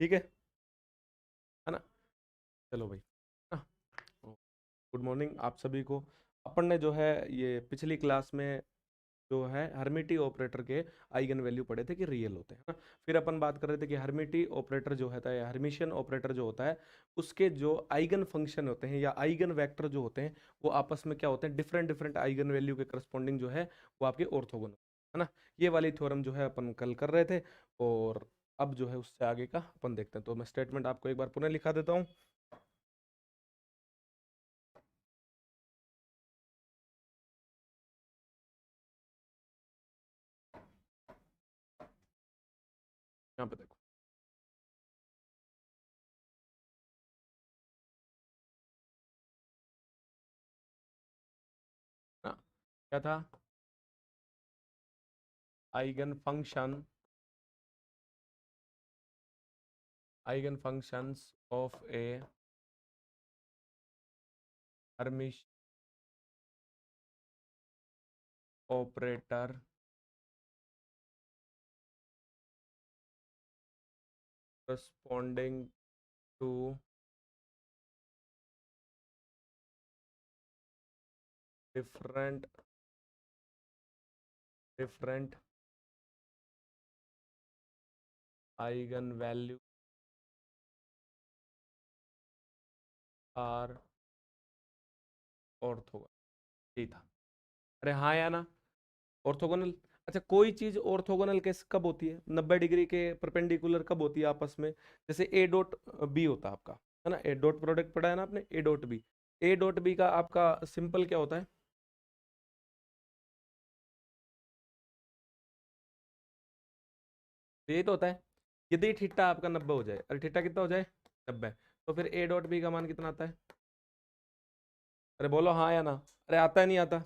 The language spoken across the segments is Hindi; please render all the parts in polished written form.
ठीक है ना। चलो भाई, हाँ, गुड मॉर्निंग आप सभी को। अपन ने जो है ये पिछली क्लास में जो है हर्मिटी ऑपरेटर के आइगन वैल्यू पढ़े थे कि रियल होते हैं ना। फिर अपन बात कर रहे थे कि हर्मिटी ऑपरेटर जो होता है, हर्मिशियन ऑपरेटर जो होता है, उसके जो आइगन फंक्शन होते हैं या आइगन वेक्टर जो होते हैं वो आपस में क्या होते हैं, डिफरेंट डिफरेंट आइगन वैल्यू के करस्पॉन्डिंग जो है वो आपके ऑर्थोगोनल है ना। ये वाली थ्योरम जो है अपन कल कर रहे थे। और अब जो है उससे आगे का अपन देखते हैं। तो मैं स्टेटमेंट आपको एक बार पुनः लिखा देता हूँ। यहाँ पे देखो ना, क्या था, eigenfunction, eigenfunctions of a Hermitian operator corresponding to different different eigenvalue are orthogonal. यही था। अरे हाँ या ना, ऑर्थोगोनल। अच्छा, कोई चीज ऑर्थोगोनल कैसे कब होती है, 90 डिग्री के परपेंडिकुलर कब होती है आपस में। जैसे ए डॉट बी होता है आपका, है ना, ए डॉट प्रोडक्ट पढ़ा है ना आपने, A dot B. A dot B का आपका सिंपल क्या होता है, यही तो होता है। यदि थीटा आपका 90 हो जाए, अरे थीटा कितना हो जाए, 90, तो फिर ए डॉट बी का मान कितना आता है। अरे बोलो हाँ या ना। अरे आता है नहीं आता,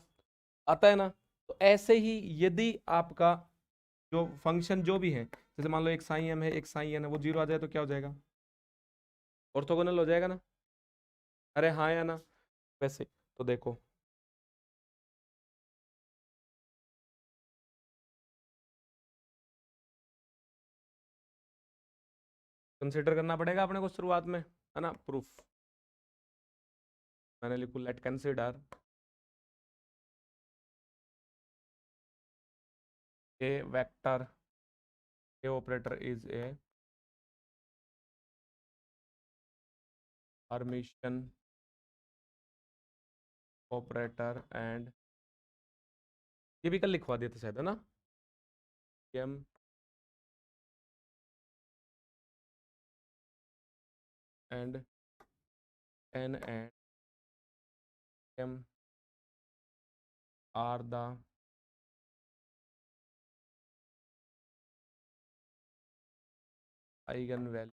आता है ना। तो ऐसे ही यदि आपका जो फंक्शन जो भी है, जैसे मान लो एक साई एम है एक साई एन है, वो जीरो आ जाए तो क्या हो जाएगा, ऑर्थोगोनल हो जाएगा ना। अरे हाँ या ना। वैसे तो देखो, कंसिडर करना पड़ेगा अपने को शुरुआत में, है ना। प्रूफ मैंने लिखू, let consider a vector, a operator is a Hermitian operator and, ये भी कल लिखवा दिए थे शायद, है ना। M and N and M are the eigen value,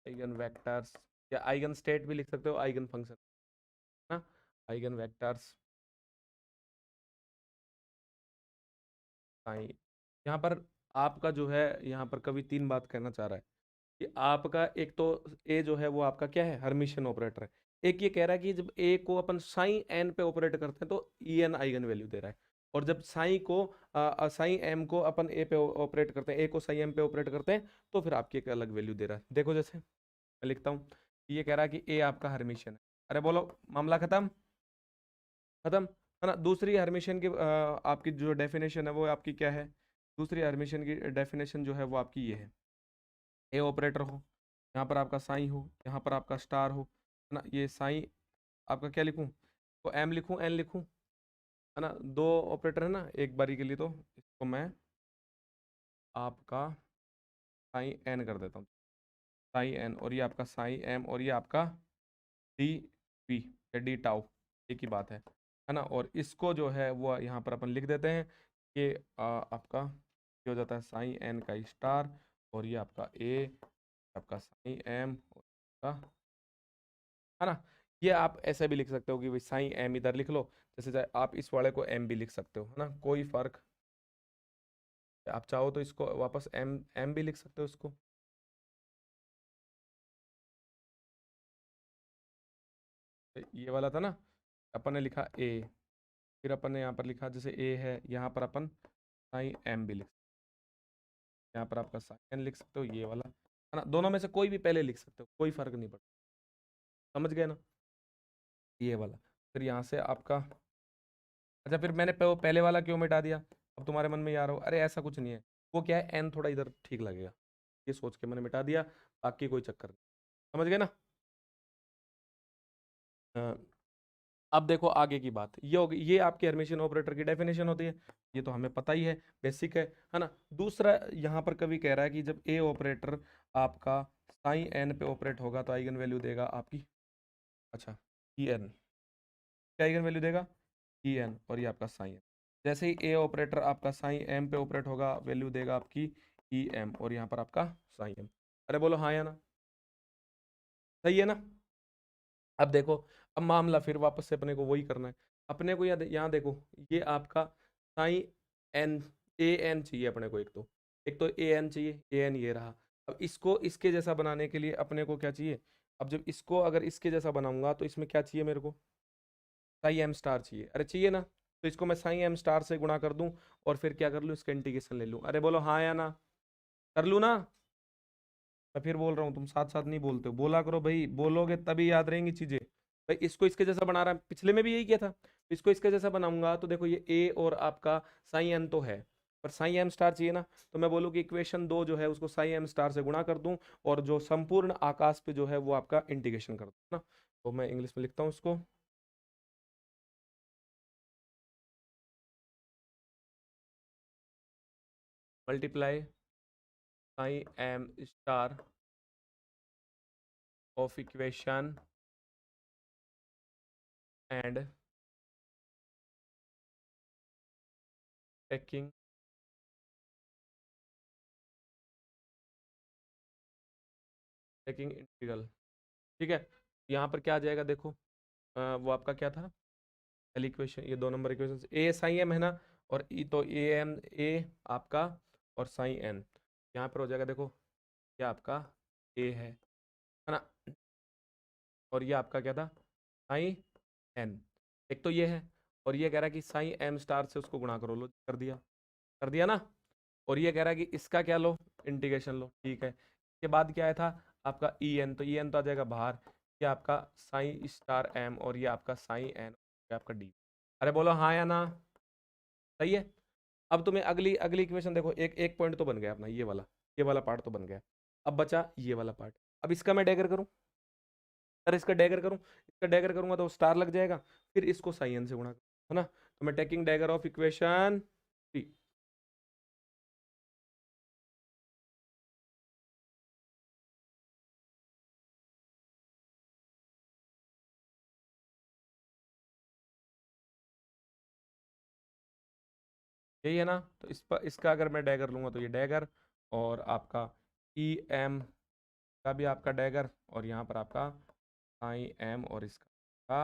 eigen vectors, या आइगन स्टेट भी लिख सकते हो, आइगन फंक्शन ना, आइगन वेक्टर्स साइन। यहाँ पर आपका जो है, यहाँ पर कवि तीन बात कहना चाह रहा है कि आपका एक तो ए जो है वो आपका क्या है, हर्मिशियन ऑपरेटर है। एक ये कह रहा है कि जब ए को अपन साइन एन पे ऑपरेट करते हैं तो ई एन आइगन वैल्यू दे रहा है। और जब साइन को साइन एम को अपन ए पे ऑपरेट करते हैं, ए को साइन एम पे ऑपरेट करते हैं, तो फिर आपकी एक अलग वैल्यू दे रहा है। देखो जैसे मैं लिखता हूँ, ये कह रहा है कि ए आपका हर्मिशियन है। अरे बोलो, मामला खत्म, खत्म, है ना। दूसरी हर्मिशियन की आपकी जो डेफिनेशन है वो आपकी क्या है, दूसरी हर्मिशियन की डेफिनेशन जो है वो आपकी ये है, ए ऑपरेटर हो, यहाँ पर आपका साई हो, यहाँ पर आपका स्टार हो, है ना। ये साई आपका क्या लिखूं, तो एम लिखूं एन लिखूं, है ना। दो ऑपरेटर है ना एक बारी के लिए, तो इसको मैं आपका साई एन कर देता हूँ, साई एन, और ये आपका साई एम, और ये आपका डी पी या डी टाउ, एक ही बात है ना। और इसको जो है वो यहाँ पर अपन लिख देते हैं कि आपका ये हो जाता है साई एन का स्टार, और ये आपका ए, आपका साई एम, का, है ना। ये आप ऐसे भी लिख सकते हो कि भाई साई एम इधर लिख लो, जैसे चाहे आप इस वाले को एम भी लिख सकते हो, है ना, कोई फर्क। आप चाहो तो इसको वापस एम एम भी लिख सकते हो इसको, ये वाला था ना, अपन ने लिखा ए, फिर अपन ने यहाँ पर लिखा जैसे ए है, यहाँ पर अपन साइन एम भी लिख, यहाँ पर आपका साइन एन लिख सकते हो, ये वाला है ना, दोनों में से कोई भी पहले लिख सकते हो, कोई फर्क नहीं पड़ता, समझ गए ना, ये वाला। फिर यहाँ से आपका, अच्छा फिर मैंने वो पहले वाला क्यों मिटा दिया, अब तुम्हारे मन में ये आ रहा हो, अरे ऐसा कुछ नहीं है, वो क्या है, एन थोड़ा इधर ठीक लगेगा, ये सोच के मैंने मिटा दिया, बाकी कोई चक्कर नहीं, समझ गए ना। हाँ, अब देखो आगे की बात, ये होगी, ये आपके हर्मिशियन ऑपरेटर की डेफिनेशन होती है, ये तो हमें पता ही है, बेसिक है ना। दूसरा यहाँ पर कभी कह रहा है कि जब ए ऑपरेटर आपका साइन एन पे ऑपरेट होगा तो आइगन वैल्यू देगा आपकी, अच्छा ई एन, क्या आइगन वैल्यू देगा, ई एन, और ये आपका साइन, जैसे ही ए ऑपरेटर आपका साइन एम पे ऑपरेट होगा वैल्यू देगा आपकी ई एम, और यहाँ पर आपका साइन एम। अरे बोलो हाँ या ना, सही है ना। अब देखो, अब मामला फिर वापस से अपने को वही करना है, अपने को यहाँ देखो, ये आपका साइन एन, ए एन चाहिए अपने को, एक तो ए एन चाहिए, ए एन ये रहा। अब इसको इसके जैसा बनाने के लिए अपने को क्या चाहिए, अब जब इसको अगर इसके जैसा बनाऊंगा तो इसमें क्या चाहिए मेरे को, साई एम स्टार चाहिए, अरे चाहिए ना, तो इसको मैं साई एम स्टार से गुणा कर दूं, और फिर क्या कर लूं, इसका इंटीग्रेशन ले लूं, अरे बोलो हाँ या ना, कर लूं ना। मैं फिर बोल रहा हूँ, तुम साथ साथ नहीं बोलते हो, बोला करो भाई, बोलोगे तभी याद रहेंगी चीजें। भाई इसको इसके जैसा बना रहा है, पिछले में भी यही किया था, इसको इसके जैसा बनाऊंगा तो देखो ये ए और आपका साई एन तो है, पर साई एम स्टार चाहिए ना, तो मैं बोलूँ कि इक्वेशन 2 जो है उसको साई एम स्टार से गुणा कर दूं, और जो संपूर्ण आकाश पे जो है वो आपका इंटीग्रेशन कर दूं ना, तो मैं इंग्लिश में लिखता हूँ उसको, multiply psi M star of equation and taking taking integral, ठीक है। यहाँ पर क्या आ जाएगा देखो, वो आपका क्या था, पहली इक्वेशन, ये 2 नंबर इक्वेशन, ए साई एम है ना, और ई तो ए एम ए आपका, और साई एन, यहाँ पर हो जाएगा देखो, ये आपका ए है ना, और ये आपका क्या था, साई एन, एक तो ये है, और ये कह रहा है कि साई एम स्टार से उसको गुणा करो, लो कर दिया, कर दिया ना, और ये कह रहा है कि इसका क्या लो, इंटीग्रेशन लो, ठीक है। इसके बाद क्या आया था आपका ई एन, तो ई एन तो आ जाएगा बाहर, ये आपका साई स्टार एम, और ये आपका साई एन, ये आपका डी, अरे बोलो हाँ या ना, सही है। अब तुम्हें अगली अगली इक्वेशन देखो, एक एक पॉइंट तो बन गया अपना, ये वाला पार्ट तो बन गया, अब बचा ये वाला पार्ट, अब इसका मैं डैगर करूं, अरे इसका डैगर करूं, इसका डैगर करूंगा तो स्टार लग जाएगा, फिर इसको साई एन से गुणा करूं, है ना, तो मैं टेकिंग डैगर ऑफ इक्वेशन, यही है ना, तो इस पर इसका अगर मैं डैगर लूंगा तो ये डैगर, और आपका ई एम का भी आपका डैगर, और यहाँ पर आपका आई एम, और इसका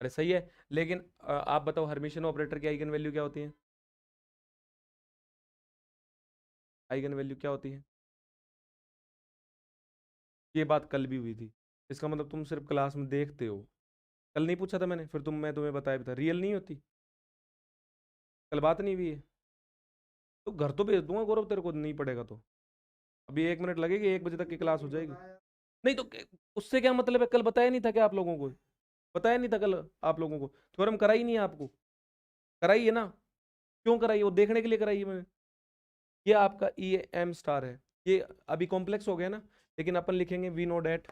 अरे सही है। लेकिन आप बताओ हर्मिशियन ऑपरेटर की आइगन वैल्यू क्या होती है, आइगन वैल्यू क्या होती है, ये बात कल भी हुई थी, इसका मतलब तुम सिर्फ क्लास में देखते हो, कल नहीं पूछा था मैंने, फिर मैं तुम्हें बताया भी था, रियल नहीं होती, कल बात नहीं हुई है, तो घर तो भेज दूंगा गौरव, तेरे को नहीं पड़ेगा तो, अभी 1 मिनट लगेगी, 1 बजे तक की क्लास हो जाएगी, नहीं तो उससे क्या मतलब है, कल बताया नहीं था क्या आप लोगों को, बताया नहीं था कल आप लोगों को, थ्योरम कराई नहीं है आपको, कराई है ना, क्यों कराई है, वो देखने के लिए कराई है मैंने, ये आपका ई एम स्टार है, ये अभी कॉम्प्लेक्स हो गया ना, लेकिन अपन लिखेंगे we know that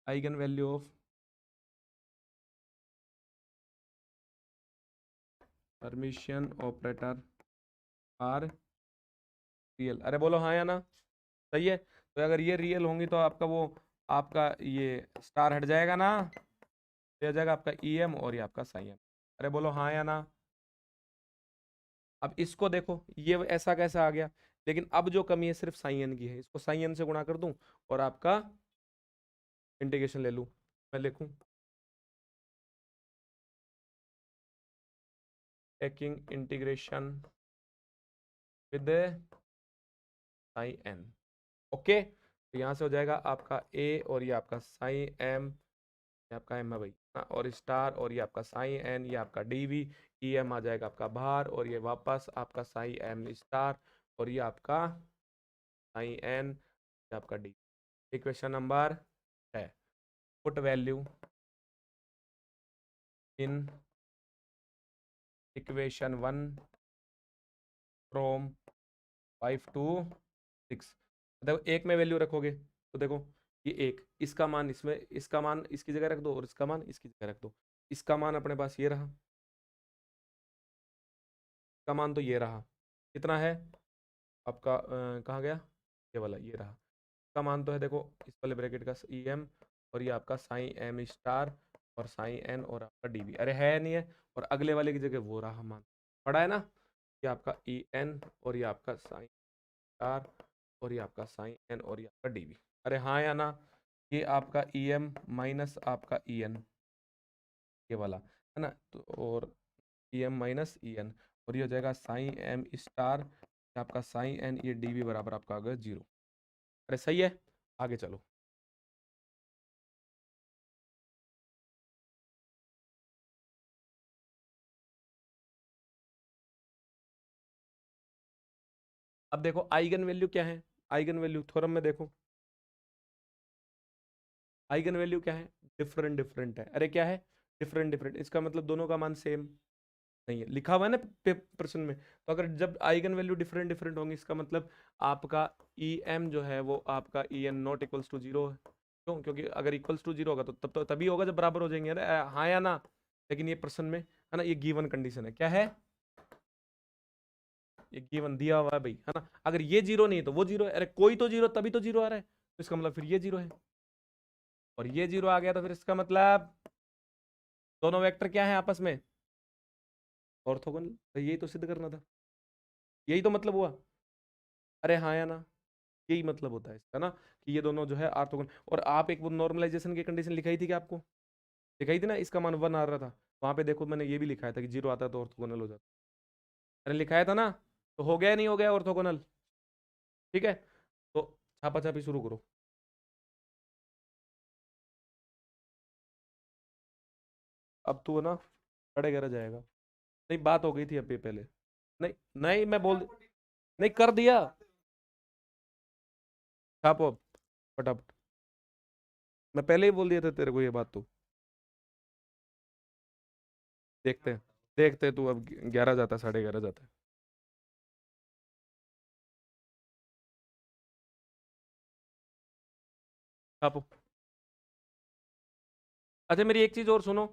eigen value of Hermitian operator are real, अरे बोलो हाँ या ना, सही है। तो अगर ये रियल होंगी तो आपका वो, आपका ये स्टार हट जाएगा ना, तो आ जाएगा आपका ई एम, और ये आपका साई एम, अरे बोलो हाँ या ना। अब इसको देखो, ये ऐसा कैसा आ गया, लेकिन अब जो कमी है सिर्फ साई एन की है, इसको साई एन से गुणा कर दूं, और आपका इंटीग्रेशन ले लूं, मैं लिखूं taking integration with psi N. Okay, तो यहाँ से हो जाएगा आपका ए और ये आपका साई एम, ये आपका एम है भाई हाँ, और स्टार और ये आपका साई एन, ये आपका डीवी, ई एम आ जाएगा आपका बाहर और ये वापस आपका साई एम स्टार और ये आपका साई एन, ये आपका डी। इक्वेशन नंबर है put value in equation 1 from 5 to 6। देखो एक में वैल्यू रखोगे तो देखो ये एक, इसका मान इसमें, इसका मान इसकी जगह रख दो और इसका मान इसकी जगह रख दो। इसका मान अपने पास ये रहा, इसका मान तो ये रहा, कितना है आपका कहाँ गया, ये वाला ये रहा। इसका मान तो है देखो इस वाले ब्रैकेट का ई एम और ये आपका साई एम स्टार और साई एन और आपका डी बी, अरे है नहीं है, और अगले वाले की जगह वो रहा मान पड़ा है ना, ये आपका ई एन और ये आपका साई स्टार और ये आपका साइन एन और ये आपका डीवी। अरे हाँ या ना, ये आपका ई एम माइनस आपका ई एन, ये वाला है ना, तो और E M minus E N और ये हो जाएगा साइन एम स्टार आपका साइन एन, ये डीवी बराबर आपका आ गया 0। अरे सही है, आगे चलो। अब देखो आइगन वैल्यू क्या है, आइगन वैल्यू थ्योरम में देखो, आइगन वैल्यू क्या है, डिफरेंट डिफरेंट है। अरे क्या है, डिफरेंट डिफरेंट, इसका मतलब दोनों का मान सेम नहीं है, लिखा हुआ है ना प्रश्न में। तो अगर जब आइगन वैल्यू डिफरेंट डिफरेंट होंगी इसका मतलब आपका ई एम जो है वो आपका E N not equals to zero है। क्यों, क्योंकि अगर इक्वल्स टू जीरो होगा तो तब तो तभी होगा जब बराबर हो जाएंगे, अरे हाँ या ना। लेकिन ये प्रश्न में है ना, ये गिवन कंडीशन है, क्या है, ये गिवन दिया हुआ है भाई, है ना। अगर ये जीरो नहीं है तो वो जीरो है, अरे कोई तो जीरो तभी तो जीरो आ रहा है, तो इसका मतलब फिर ये जीरो है, और ये जीरो आ गया तो फिर इसका मतलब दोनों वेक्टर क्या है आपस में ऑर्थोगोनल। तो यही तो सिद्ध करना था, यही तो मतलब हुआ। अरे हाँ या ना, यही मतलब होता है इसका ना, कि ये दोनों जो है ऑर्थोगोनल। और आप एक वो नॉर्मलाइजेशन की कंडीशन लिखाई थी कि आपको लिखाई थी ना, इसका मान 1 आ रहा था, वहां पे देखो मैंने ये भी लिखाया था कि 0 आता है तो ऑर्थोगोनल हो जाता है। मैंने लिखाया था ना, तो हो गया नहीं हो गया ऑर्थोगोनल। ठीक है, तो छापा छापी शुरू करो। अब तू है ना 11:30 जाएगा। नहीं बात हो गई थी अभी पहले। नहीं नहीं मैं बोल, नहीं कर दिया, छापो अब फटाफट। मैं पहले ही बोल दिया था तेरे को ये बात तो। देखते हैं, देखते हैं, तू अब 11 जाता है, 11:30 जाता है। छापो। अच्छा मेरी एक चीज और सुनो,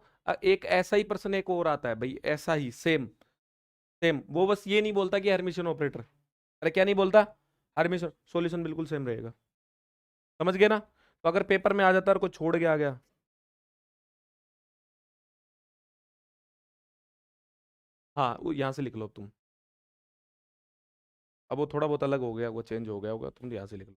एक ऐसा ही पर्सन एक और आता है भाई, ऐसा ही सेम सेम, वो बस ये नहीं बोलता कि हरमिशन ऑपरेटर। अरे क्या नहीं बोलता, हरमिशन सॉल्यूशन बिल्कुल सेम रहेगा, समझ गए ना। तो अगर पेपर में आ जाता और कोई छोड़ के आ गया, हाँ वो यहाँ से लिख लो तुम। अब वो थोड़ा बहुत अलग हो गया, वो चेंज हो गया होगा, तुम यहाँ से लिख लो।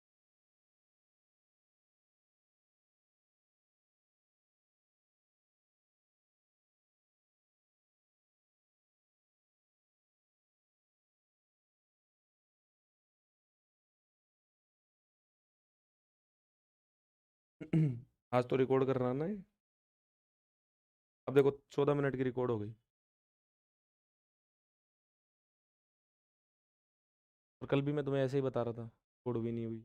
आज तो रिकॉर्ड कर रहा ना ये। अब देखो 14 मिनट की रिकॉर्ड हो गई, और कल भी मैं तुम्हें ऐसे ही बता रहा था, रिकॉर्ड भी नहीं हुई।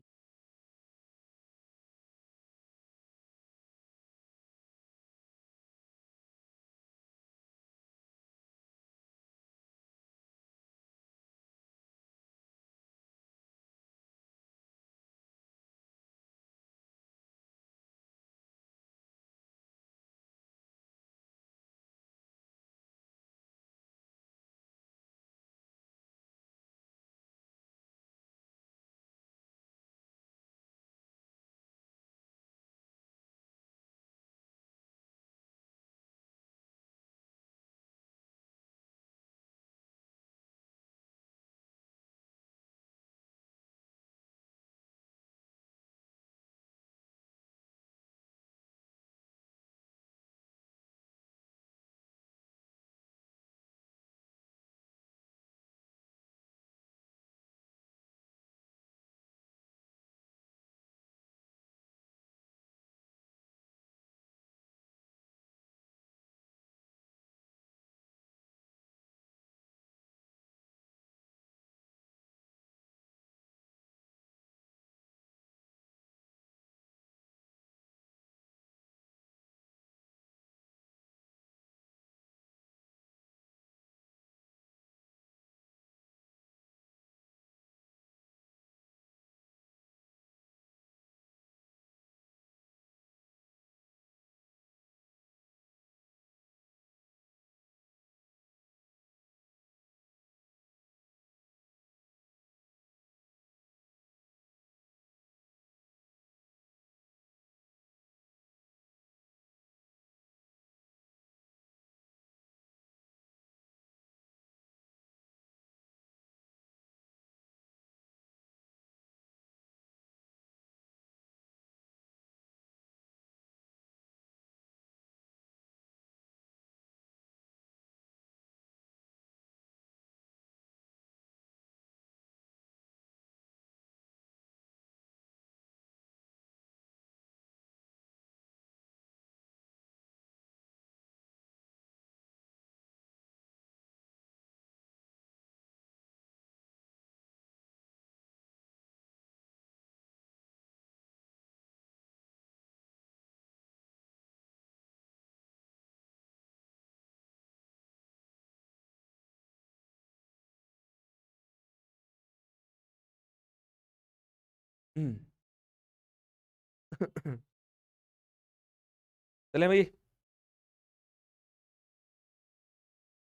चले भाई।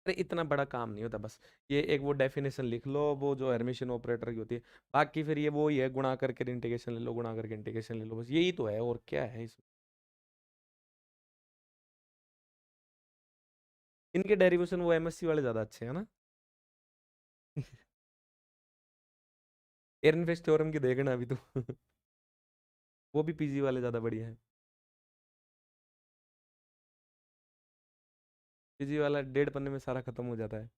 अरे इतना बड़ा काम नहीं होता, बस ये एक वो डेफिनेशन लिख लो, वो जो हर्मिशियन ऑपरेटर की होती है। बाकी फिर ये वो ही है, गुणा करके इंटीग्रेशन ले लो, गुणा करके इंटीग्रेशन ले लो, बस यही तो है, और क्या है इसमें। इनके डेरिवेशन वो एमएससी वाले ज्यादा अच्छे हैं ना। एरनफेस्ट थ्योरम की देखना अभी तो। वो भी पीजी वाले ज्यादा बढ़िया है। पीजी वाला 1.5 पन्ने में सारा खत्म हो जाता है।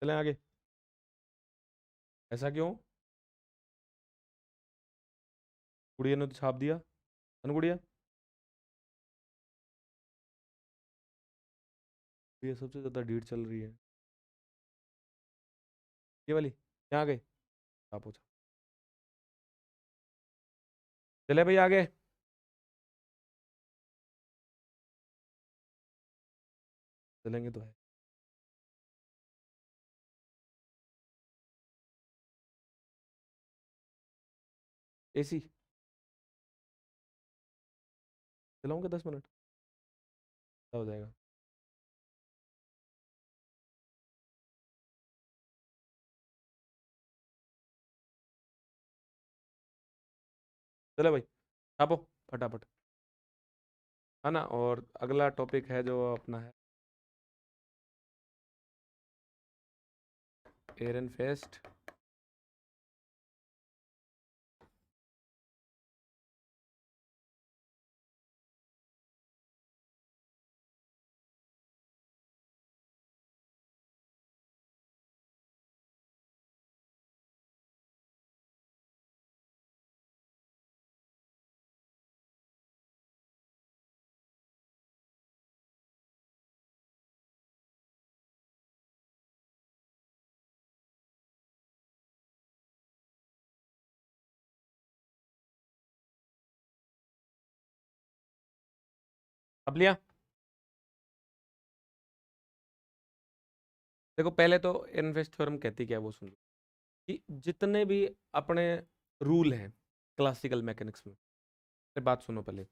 चलें आगे। ऐसा क्यों? गुड़िया ने तो छाप दिया। गुड़िया, ये सबसे ज्यादा डीट चल रही है। ये वाली यहाँ गई। आप पूछो। चले भाई आगे। चलेंगे तो है। एसी चलाऊंगा 10 मिनट, हो जाएगा। चले भाई, छापो फटाफट। है ना, और अगला टॉपिक है जो अपना है एरन फेस्ट। अब लिया। देखो पहले तो एरन फेस्ट थ्योरम कहती क्या है वो सुन लो। कि जितने भी अपने रूल हैं क्लासिकल मैकेनिक्स में, बात सुनो पहले।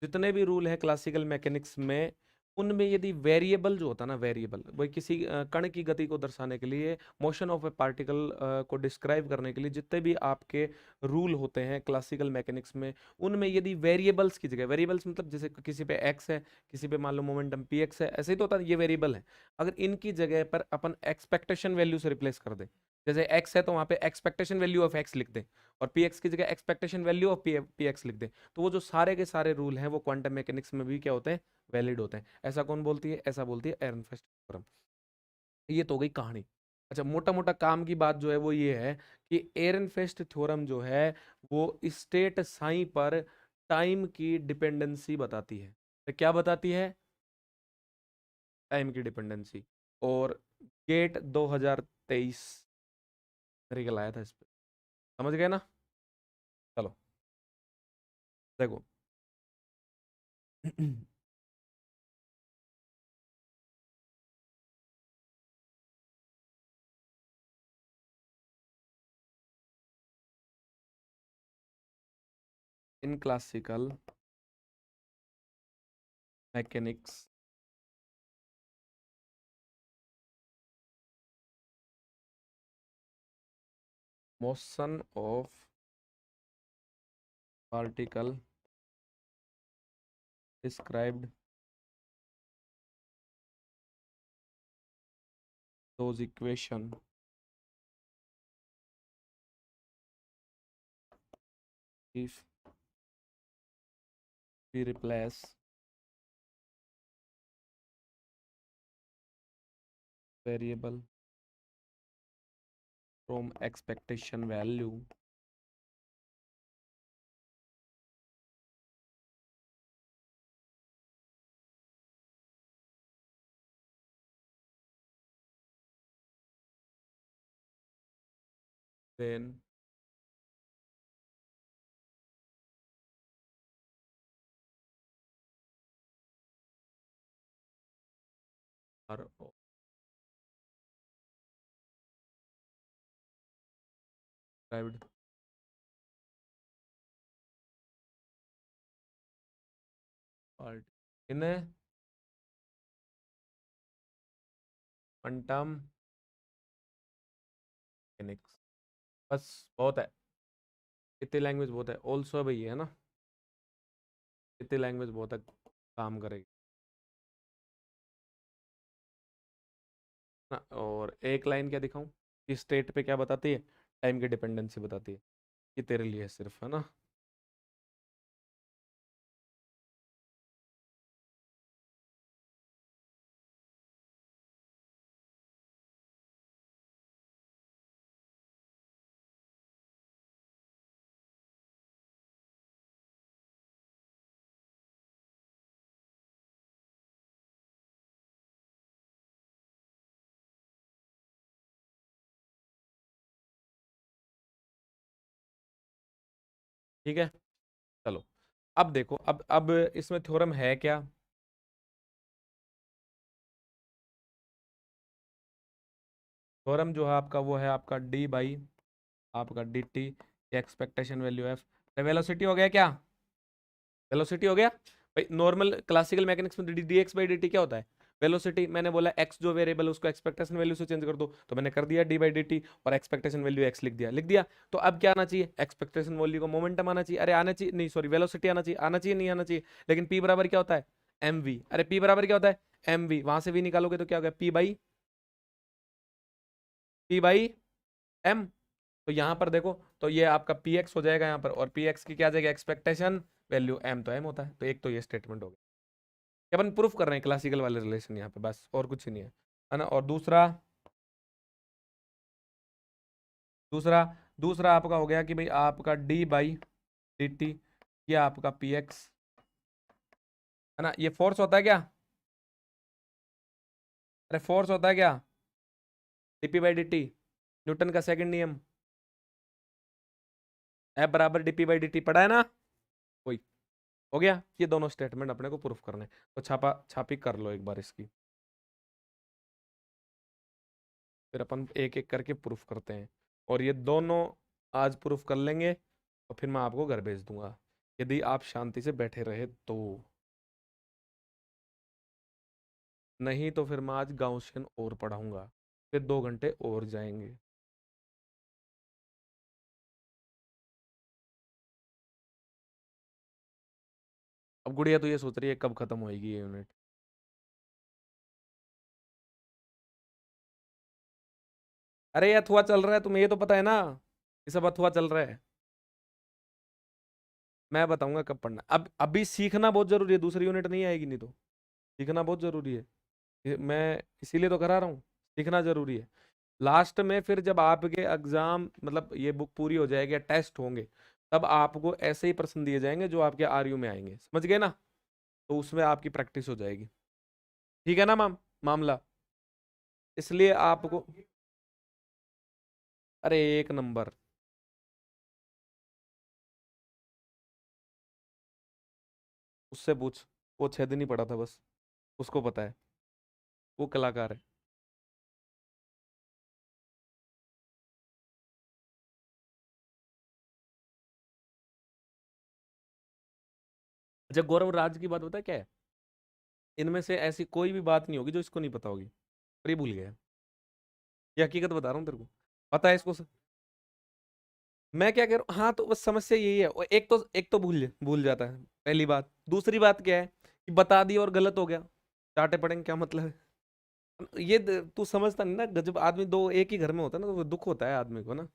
जितने भी रूल है क्लासिकल मैकेनिक्स में, उनमें यदि वेरिएबल जो होता है ना, वेरिएबल वही किसी कण की गति को दर्शाने के लिए, मोशन ऑफ ए पार्टिकल को डिस्क्राइब करने के लिए जितने भी आपके रूल होते हैं क्लासिकल मैकेनिक्स में, उनमें यदि वेरिएबल्स की जगह, वेरिएबल्स मतलब जैसे किसी पे एक्स है, किसी पे मान लो मोमेंटम पी एक्स है, ऐसे ही तो होता है, ये वेरिएबल है। अगर इनकी जगह पर अपन एक्सपेक्टेशन वैल्यू से रिप्लेस कर दें, जैसे एक्स है तो वहां पे एक्सपेक्टेशन वैल्यू ऑफ एक्स लिख दें, और पी एक्स की जगह expectation value of P x लिख दें, तो वो जो सारे के सारे रूल हैं वो क्वांटम मैकेनिक्स में भी क्या होते हैं, वैलिड होते हैं। ऐसा कौन बोलती है? ऐसा बोलती है एरनफेस्ट थ्योरम। ये तो हो गई कहानी। अच्छा, मोटा मोटा काम की बात जो है वो ये है कि एरनफेस्ट थ्योरम जो है वो स्टेट साई पर टाइम की डिपेंडेंसी बताती है। तो क्या बताती है? टाइम की डिपेंडेंसी। और गेट 2023 निकल आया था इस पे। समझ गए ना? चलो देखो। In classical mechanics, motion of particle described those equation if we replace variable from expectation value, then our derived part in a quantum mechanics। बस बहुत है, इतनी लैंग्वेज बहुत है। ऑल्सो भाई है ना, इतनी लैंग्वेज बहुत है, काम करेगी ना। और एक लाइन क्या दिखाऊं कि स्टेट पे क्या बताती है, टाइम की डिपेंडेंसी बताती है कि तेरे लिए सिर्फ, है ना। ठीक है, चलो अब देखो, अब इसमें थ्योरम है क्या। थ्योरम जो है आपका वो है आपका डी बाई आपका D T expectation value F. Velocity हो गया क्या, वेलोसिटी हो गया भाई। नॉर्मल क्लासिकल मैकेनिक्स में D x by D T क्या होता है, वेलोसिटी। मैंने बोला एक्स जो वेरिएबल उसको एक्सपेक्टेशन वैल्यू से चेंज कर दो, तो मैंने कर दिया डी बाई डी टी, और एक्सपेक्टेशन वैल्यू एक्स लिख दिया, लिख दिया। तो अब क्या आना चाहिए, एक्सपेक्टेशन वैल्यू को मोमेंटम आना चाहिए, अरे आना चाहिए नहीं, सॉरी वेलोसिटी आना चाहिए, आना चाहिए नहीं आना चाहिए। लेकिन पी बराबर क्या होता है, एम वी। अरे पी बराबर क्या होता है, एम वी। वहां से भी निकालोगे तो क्या होगा, पी बाई एम। तो यहां पर देखो, तो ये आपका पी एक्स हो जाएगा यहाँ पर, और पी एक्स की क्या जाएगा, एक्सपेक्टेशन वैल्यू एम, तो एम होता है। तो एक तो ये स्टेटमेंट हो गया कि अपन प्रूफ कर रहे हैं क्लासिकल वाले रिलेशन यहाँ पे, बस और कुछ ही नहीं है ना। और दूसरा दूसरा दूसरा आपका हो गया कि भाई आपका डी बाई डी टी, ये आपका पी एक्स है ना, ये फोर्स होता है क्या, अरे फोर्स होता है क्या, DP by D T, Newton का सेकंड नियम, एफ बराबर डीपी बाई डी टी, पढ़ा है ना। वही हो गया। ये दोनों स्टेटमेंट अपने को प्रूफ करने, तो छापा छापी कर लो एक बार इसकी, फिर अपन एक एक करके प्रूफ करते हैं। और ये दोनों आज प्रूफ कर लेंगे, और फिर मैं आपको घर भेज दूंगा, यदि आप शांति से बैठे रहे तो। नहीं तो फिर मैं आज गाउसियन और पढ़ाऊंगा, फिर 2 घंटे और जाएंगे। अब गुड़िया तो ये सोच रही है कब खत्म होएगी ये यूनिट। अरे ये अथवा चल रहा है, तुम्हें ये तो पता है ना, ये सब अथवा चल रहा है। मैं बताऊंगा कब पढ़ना, अब अभी सीखना बहुत जरूरी है, दूसरी यूनिट नहीं आएगी नहीं तो। सीखना बहुत जरूरी है, मैं इसीलिए तो करा रहा हूँ, सीखना जरूरी है। लास्ट में फिर जब आपके एग्जाम, मतलब ये बुक पूरी हो जाएगी, टेस्ट होंगे, तब आपको ऐसे ही प्रश्न दिए जाएंगे जो आपके आरयू में आएंगे, समझ गए ना। तो उसमें आपकी प्रैक्टिस हो जाएगी, ठीक है ना मामला। इसलिए आपको, अरे एक नंबर, उससे पूछ, वो 6 दिन ही पढ़ा था बस, उसको पता है, वो कलाकार है। अच्छा गौरव राज की बात बता क्या है, इनमें से ऐसी कोई भी बात नहीं होगी जो इसको नहीं पता होगी, पर ये भूल गया है। ये हकीकत बता रहा हूँ तेरे को, पता है इसको मैं क्या कह रहा हूँ। हाँ तो बस समस्या यही है, और एक तो भूल भूल जाता है, पहली बात। दूसरी बात क्या है कि बता दिया और गलत हो गया, चाटे पड़ेंगे, क्या मतलब है। ये तू समझता नहीं ना, जब आदमी दो एक ही घर में होता है ना, तो वो दुख होता है आदमी को ना।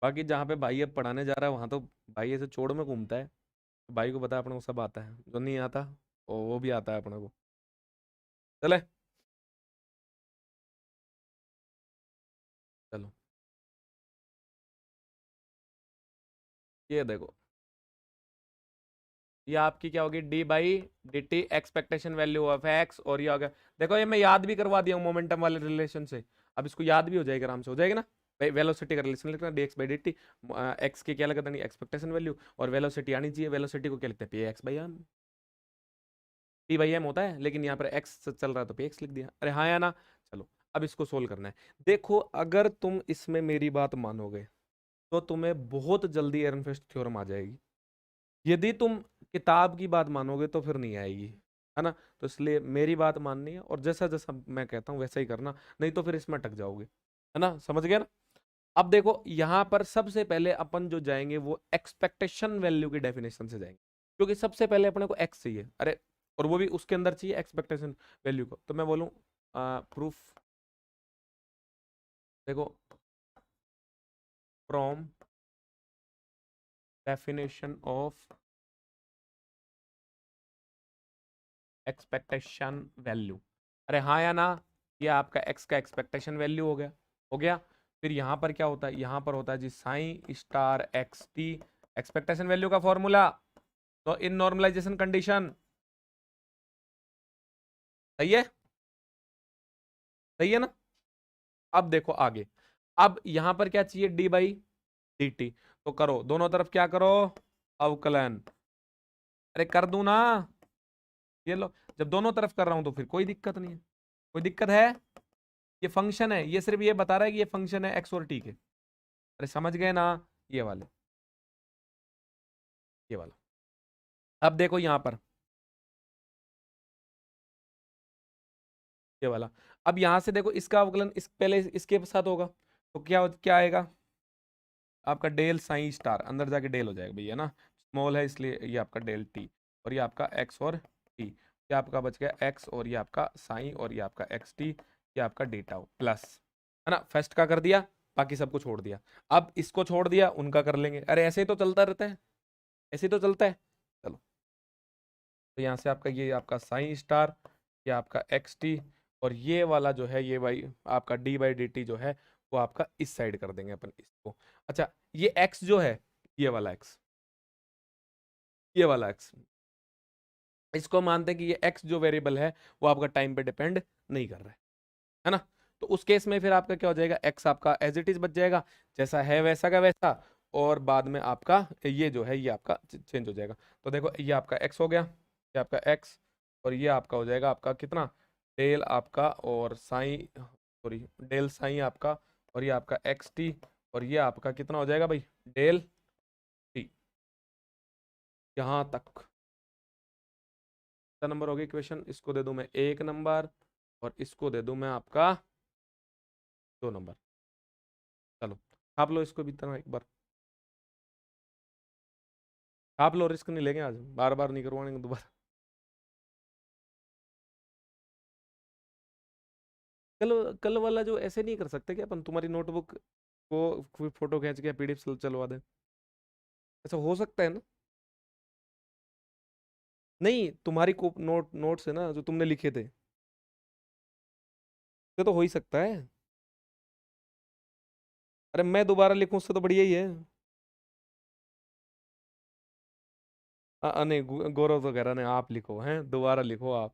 बाकी जहाँ पे भाई अब पढ़ाने जा रहा है वहां तो भाई ऐसे चोड़ में घूमता है। भाई को पता है अपने को सब आता है, जो नहीं आता वो भी आता है अपने को। चले। चलो, ये देखो, ये आपकी क्या होगी, D by D T expectation value of x, और ये हो गया। देखो ये मैं याद भी करवा दिया हूँ मोमेंटम वाले रिलेशन से। अब इसको याद भी हो जाएगा, आराम से हो जाएगा ना। भाई वेलोसिटी का रिलेशन लिखना, D x by D T. X की क्या लगता नहीं, एक्सपेक्टेशन वैल्यू, और वेलोसिटी आनी चाहिए। वेलोसिटी को क्या लिखते हैं, P X by M. P by M होता है, लेकिन यहाँ पर एक्स चल रहा है तो पी एक्स लिख दिया। अरे हाँ या ना। चलो, अब इसको सोल्व करना है। देखो अगर तुम इसमें मेरी बात मानोगे तो तुम्हें बहुत जल्दी एरनफेस्ट थ्योरम आ जाएगी। यदि तुम किताब की बात मानोगे तो फिर नहीं आएगी, है ना। तो इसलिए मेरी बात माननी है, और जैसा जैसा मैं कहता हूँ वैसा ही करना, नहीं तो फिर इसमें अटक जाओगे, है ना, समझ गया ना। अब देखो यहां पर सबसे पहले अपन जो जाएंगे वो एक्सपेक्टेशन वैल्यू की डेफिनेशन से जाएंगे, क्योंकि सबसे पहले अपने को एक्स चाहिए। अरे, और वो भी उसके अंदर चाहिए एक्सपेक्टेशन वैल्यू को। तो मैं बोलूं प्रूफ, देखो, from definition of expectation value. अरे हाँ या ना, ये आपका एक्स का एक्सपेक्टेशन वैल्यू हो गया। हो गया। फिर यहाँ पर क्या होता है, यहाँ पर होता है जी psi star x t, expectation value का फॉर्मूला। तो इन नॉर्मलाइजेशन कंडीशन, सही है, सही है ना। अब देखो आगे, अब यहां पर क्या चाहिए, डी बाई डी टी। तो करो दोनों तरफ क्या करो, अवकलन। अरे कर दूं ना, ये लो। जब दोनों तरफ कर रहा हूं तो फिर कोई दिक्कत नहीं है। कोई दिक्कत है, ये फंक्शन है, ये सिर्फ ये बता रहा है कि ये फंक्शन है एक्स और टी के। अरे समझ गए ना, ये वाले, ये वाला। अब देखो यहां पर, ये वाला। अब यहां से देखो इसका अवकलन इस पहले इसके साथ होगा, तो क्या क्या आएगा, आपका डेल साइन स्टार, अंदर जाके डेल हो जाएगा भैया ना, स्मॉल है इसलिए ये आपका डेल टी, और ये आपका एक्स और टी। ये आपका बच गया एक्स, और ये आपका साइन, और ये आपका एक्स टी, ये आपका डेटा प्लस, है ना। फर्स्ट का कर दिया, बाकी सबको छोड़ दिया। अब इसको छोड़ दिया, उनका कर लेंगे। अरे ऐसे ही तो चलता रहता है, ऐसे ही तो चलता है। चलो, तो यहाँ से आपका ये आपका साइन स्टार, ये आपका एक्स टी, और ये वाला जो है ये भाई आपका डी बाई डी टी जो है वो आपका इस साइड कर देंगे अपन इसको। अच्छा, ये एक्स जो है, ये वाला एक्स, ये वाला एक्स, इसको मानते हैं कि ये एक्स जो वेरिएबल है वो आपका टाइम पे डिपेंड नहीं कर रहा है ना। तो उस केस में फिर आपका क्या हो जाएगा, एक्स आपका एज इट इज बच जाएगा, जैसा है वैसा का वैसा। और बाद में आपका ये जो है ये आपका चेंज हो जाएगा। तो देखो ये आपका एक्स हो गया, ये आपका एक्स, और ये आपका हो जाएगा आपका कितना, डेल आपका और साइन, सॉरी डेल साइन आपका, और ये आपका एक्स टी, और ये आपका कितना हो जाएगा भाई, डेल टी। यहाँ तक नंबर हो गया इक्वेशन, इसको दे दूं मैं 1 नंबर, और इसको दे दूं मैं आपका 2 नंबर। चलो छाप लो इसको भी इतना एक बार, छाप लो, रिस्क नहीं लेंगे आज, बार बार नहीं करवाएंगे दोबारा। कल, कल वाला जो ऐसे नहीं कर सकते क्या अपन, तुम्हारी नोटबुक को फोटो खींच के पीडीएफ चलवा दें, ऐसा हो सकता है ना। नहीं, तुम्हारी को नोट्स है ना जो तुमने लिखे थे, ये तो हो ही सकता है। अरे मैं दोबारा लिखूं उससे तो बढ़िया ही है। नहीं गौरव तो कह रहा नहीं, आप लिखो, हैं दोबारा लिखो आप।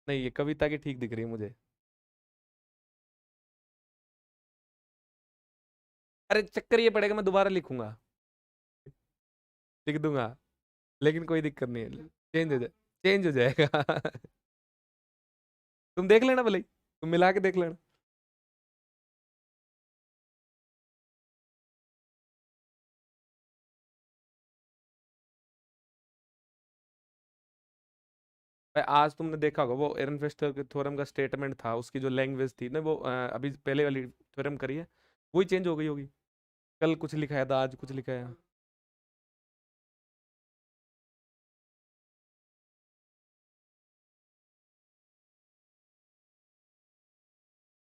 नहीं, ये कविता की ठीक दिख रही है मुझे। अरे चक्कर ये पड़ेगा, मैं दोबारा लिखूंगा, लिख दूंगा, लेकिन कोई दिक्कत नहीं है, चेंज हो जाए, चेंज हो जाएगा। तुम देख लेना भले ही, तुम मिला के देख लेना। भाई आज तुमने देखा होगा वो एरनफेस्ट के थ्योरम का स्टेटमेंट था, उसकी जो लैंग्वेज थी ना वो अभी पहले वाली थ्योरम करी है, वही चेंज हो गई होगी। कल कुछ लिखा था, आज कुछ लिखा है।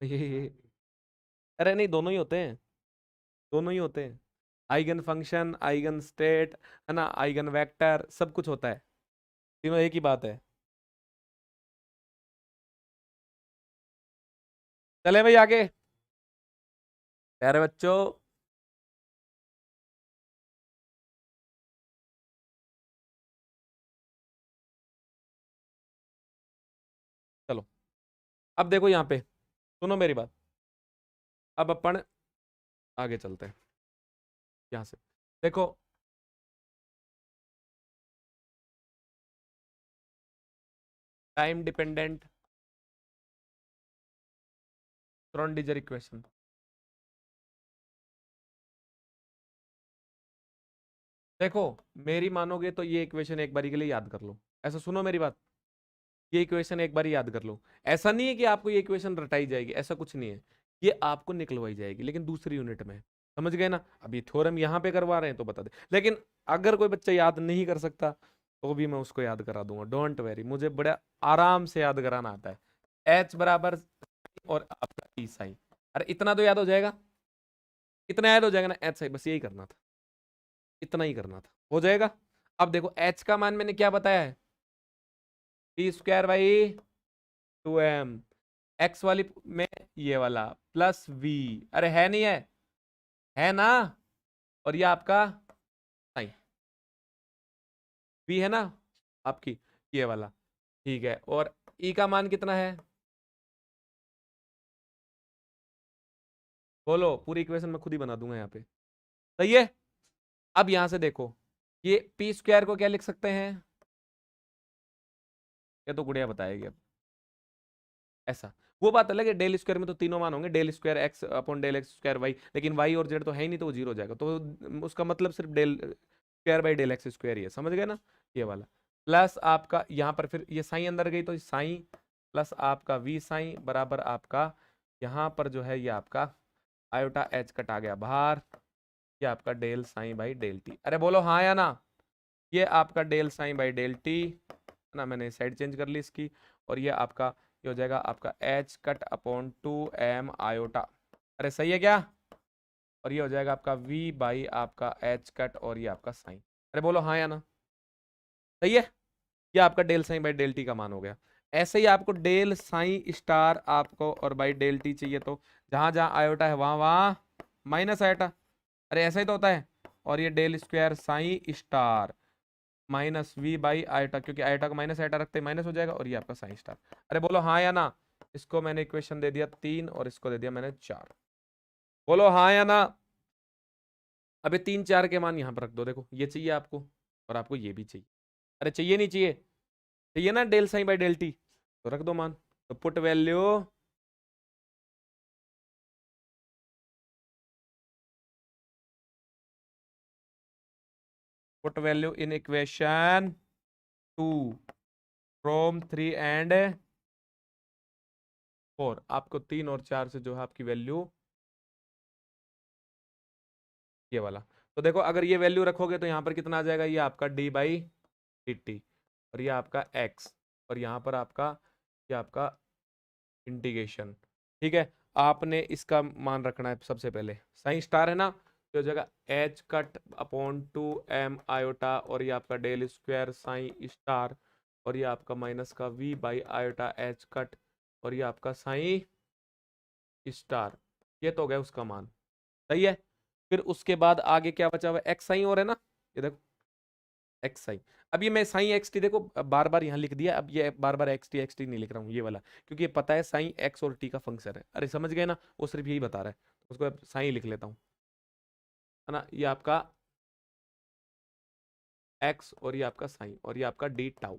ये अरे नहीं, दोनों ही होते हैं, दोनों ही होते हैं। आइगन फंक्शन, आइगन स्टेट, है ना, आइगन वेक्टर, सब कुछ होता है, तीनों एक ही बात है। चले भाई आगे, प्यारे बच्चों। चलो, अब देखो यहाँ पे, सुनो मेरी बात। अब अपन आगे चलते हैं यहाँ से। देखो, टाइम डिपेंडेंट श्रोडिंगर इक्वेशन। देखो, मेरी मानोगे तो ये इक्वेशन एक बारी के लिए याद कर लो। ऐसा सुनो मेरी बात, ये इक्वेशन एक बार याद कर लो। ऐसा नहीं है कि आपको ये इक्वेशन रटाई जाएगी, ऐसा कुछ नहीं है। ये आपको निकलवाई जाएगी, लेकिन दूसरी यूनिट में। समझ गए ना? अब ये थ्योरम यहाँ पे करवा रहे हैं तो बता दे, लेकिन अगर कोई बच्चा याद नहीं कर सकता तो भी मैं उसको याद करा दूंगा, डोंट वेरी, मुझे बड़ा आराम से याद कराना आता है। एच बराबर और आपका ई साइन, अरे इतना तो याद हो जाएगा, इतना याद हो जाएगा ना, एच साइन, बस यही करना था, इतना ही करना था, हो जाएगा। अब देखो, एच का मान मैंने क्या बताया है, T square by 2m, x वाली में ये वाला प्लस वी, अरे है नहीं है ना, और ये आपका साइन, वी है ना आपकी, ये वाला, ठीक है। और ई का मान कितना है, बोलो, पूरी इक्वेशन मैं खुद ही बना दूंगा यहाँ पे, सही है। अब यहां से देखो, ये पी स्क्वायर को क्या लिख सकते हैं, ये तो गुड़िया बताएगी अब, ऐसा। वो बात अलग है, डेल स्क्वायर में तो तीनों मान होंगे, del square X upon del x square Y, लेकिन वाई और जेड तो है ही नहीं, तो वो जीरो हो जाएगा, तो उसका मतलब सिर्फ del square by del x square ही है, समझ गए ना, ये वाला। प्लस आपका यहाँ पर फिर ये साइन अंदर गई, तो साइन प्लस आपका वी साइन बराबर आपका यहाँ पर जो है ये आपका आयोटा एच कट आ गया बाहर, ये आपका del psi by del T, अरे बोलो हाँ या ना। ये आपका del psi by del T है ना, मैंने साइड चेंज कर ली इसकी, और ये आपका ये हो जाएगा आपका H cut upon 2m iota, अरे सही है क्या, और ये हो जाएगा आपका v बाई आपका एच कट, और ये आपका साइन, अरे बोलो हाँ या ना, सही है। ये आपका del psi by del T का मान हो गया। ऐसे ही आपको डेल साइन स्टार आपको और बाई डेल टी चाहिए, तो जहां जहां आयोटा है वहां वहां माइनस आयोटा, अरे ऐसा ही तो होता है। और ये del square psi star minus V by iota, क्योंकि आयोटा को माइनस आयोटा रखते माइनस हो जाएगा, और ये आपका साइन स्टार, अरे बोलो हाँ या ना। इसको मैंने इक्वेशन दे दिया 3 और इसको दे दिया मैंने 4, बोलो हाँ या ना। अबे 3 4 के मान यहाँ पर रख दो, देखो ये चाहिए आपको और आपको ये भी चाहिए, अरे चाहिए नहीं चाहिए, चाहिए ना del psi by del T, तो रख दो मान। तो put value, put value in equation 2 from 3 and 4, आपको 3 और 4 से जो है आपकी वैल्यू ये वाला। तो देखो, अगर ये वैल्यू रखोगे तो यहाँ पर कितना आ जाएगा, ये आपका डी बाई डी टी, और ये आपका एक्स, और यहाँ पर आपका ये आपका इंटीग्रेशन, ठीक है। आपने इसका मान रखना है सबसे पहले, साइन स्टार है ना, तो हो जाएगा H cut upon 2m iota, और ये आपका डेल स्क्वायर साइन स्टार, और ये आपका माइनस का v by iota H cut, और ये आपका साइन स्टार, ये तो हो गया उसका मान, सही है। फिर उसके बाद आगे क्या बचा हुआ, एक्स साइन और है ना, ये देखो एक्स साइन। अब ये मैं साइन एक्स टी देखो बार बार यहाँ लिख दिया, अब ये बार बार एक्स टी नहीं लिख रहा हूँ ये वाला, क्योंकि ये पता है साइन एक्स और टी का फंक्शन है, अरे समझ गए ना, वो सिर्फ यही बता रहा है, उसको साइन लिख लेता हूँ, है ना, ये आपका एक्स और ये आपका साइन, और ये आपका डी टाउ,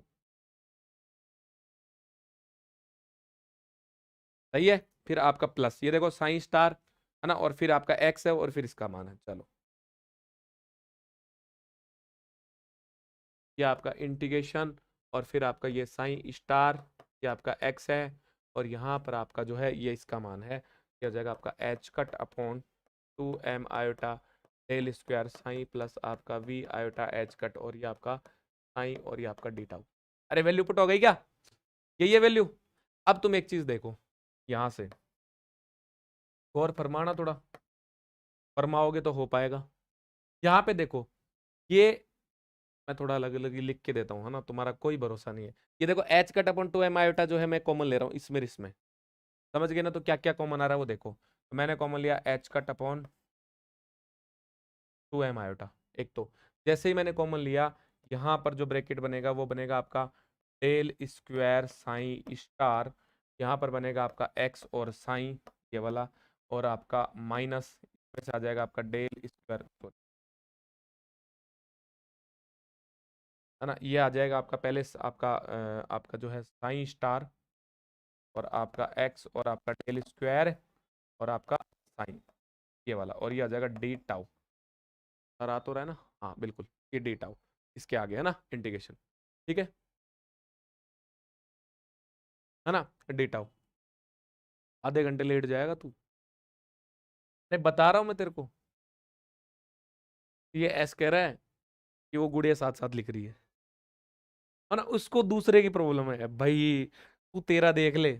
सही है। फिर आपका प्लस, ये देखो साइन स्टार है ना, और फिर आपका एक्स है, और फिर इसका मान है, चलो ये आपका इंटीग्रेशन, और फिर आपका ये साइन स्टार, ये आपका एक्स है, और यहाँ पर आपका जो है ये इसका मान है, ये हो जाएगा आपका H cut upon 2m iota del square psi plus आपका v आयोटा एच कट, और ये आपका साइन, और ये आपका डी टाउ, अरे वैल्यू पुट हो गई क्या, ये वैल्यू। अब तुम एक चीज देखो यहाँ से, और फरमाना थोड़ा, फरमाओगे तो हो पाएगा। यहाँ पे देखो, ये मैं थोड़ा अलग अलग ही लिख के देता हूँ, है ना, तुम्हारा कोई भरोसा नहीं है। ये देखो H cut upon 2m iota जो है मैं कॉमन ले रहा हूँ इसमें समझ गए ना, तो क्या क्या कॉमन आ रहा है वो देखो। तो मैंने कॉमन लिया H cut upon 2m iota, एक तो जैसे ही मैंने कॉमन लिया, यहाँ पर जो ब्रैकेट बनेगा वो बनेगा आपका डेल स्क्वायर साइन स्टार, यहाँ पर बनेगा आपका एक्स और साइन ये वाला, और आपका माइनस इसमें से आ जाएगा आपका डेल स्क्वायर, है ना, ये आ जाएगा आपका पहले आपका जो है साइन स्टार, और आपका एक्स और आपका डेल स्क्वायर, और आपका साइन ये वाला, और ये आ जाएगा डी टाउ। आ तो रहा है ना, हाँ बिल्कुल, ये डी टाउ इसके आगे है ना इंटीग्रेशन, ठीक है ना, डी टाउ। आधे घंटे लेट जाएगा तू, नहीं बता रहा हूँ मैं तेरे को। ये एस कह रहा है कि वो गुड़िया साथ साथ लिख रही है ना, उसको दूसरे की प्रॉब्लम है भाई, तू तेरा देख ले।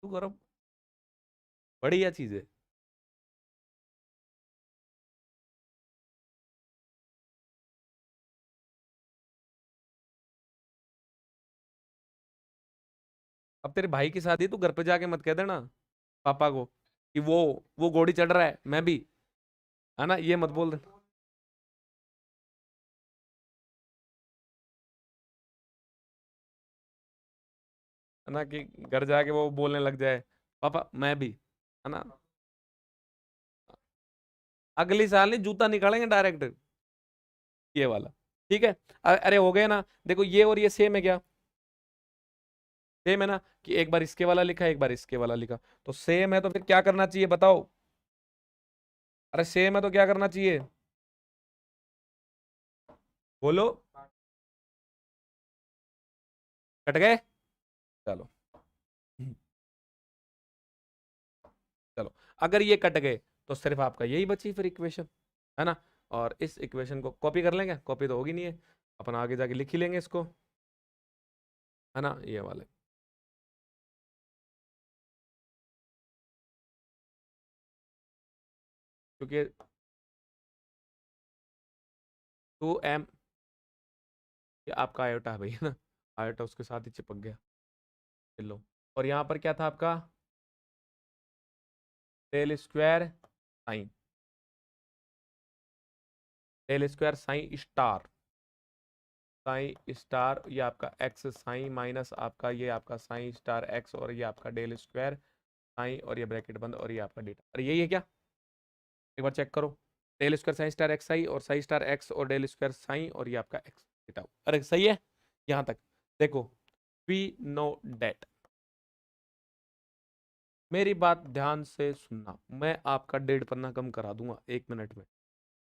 तू कर, बढ़िया चीज है। अब तेरे भाई की शादी, तू घर पे जाके मत कह देना पापा को कि वो घोड़ी चढ़ रहा है मैं भी, है ना, ये मत बोल दे, है ना, कि घर जाके वो बोलने लग जाए पापा मैं भी, है ना, अगली साल नहीं जूता निकालेंगे डायरेक्ट, ये वाला, ठीक है। अरे हो गया ना, देखो ये और ये सेम है क्या, सेम है ना, कि एक बार इसके वाला लिखा एक बार इसके वाला लिखा, तो सेम है तो फिर क्या करना चाहिए बताओ। अरे सेम है तो क्या करना चाहिए, बोलो। कट गए, चलो, चलो, अगर ये कट गए तो सिर्फ आपका यही बची फिर इक्वेशन, है ना, और इस इक्वेशन को कॉपी कर लेंगे, कॉपी तो होगी नहीं है, अपन आगे जाके लिख ही लेंगे इसको, है ना, ये वाले, क्योंकि 2m, ये आपका आयोटा है भाई, है ना, आयोटा उसके साथ ही चिपक गया, लो, और यहाँ पर क्या था आपका del square psi, del square psi star, psi star ये आपका एक्स साइन माइनस आपका ये आपका साइन स्टार एक्स, और ये आपका डेल स्क्वायर साइन, और ये ब्रैकेट बंद, और ये आपका डेटा, अरे यही है क्या, एक बार चेक करो, del square psi star x i, और साइन स्टार एक्स और डेल स्क्वायर साइन, और ये आपका एक्स डेटा, अरे सही है यहाँ तक, देखो वी नो डेट, मेरी बात ध्यान से सुनना, मैं आपका 1.5 पन्ना कम करा दूंगा 1 मिनट में,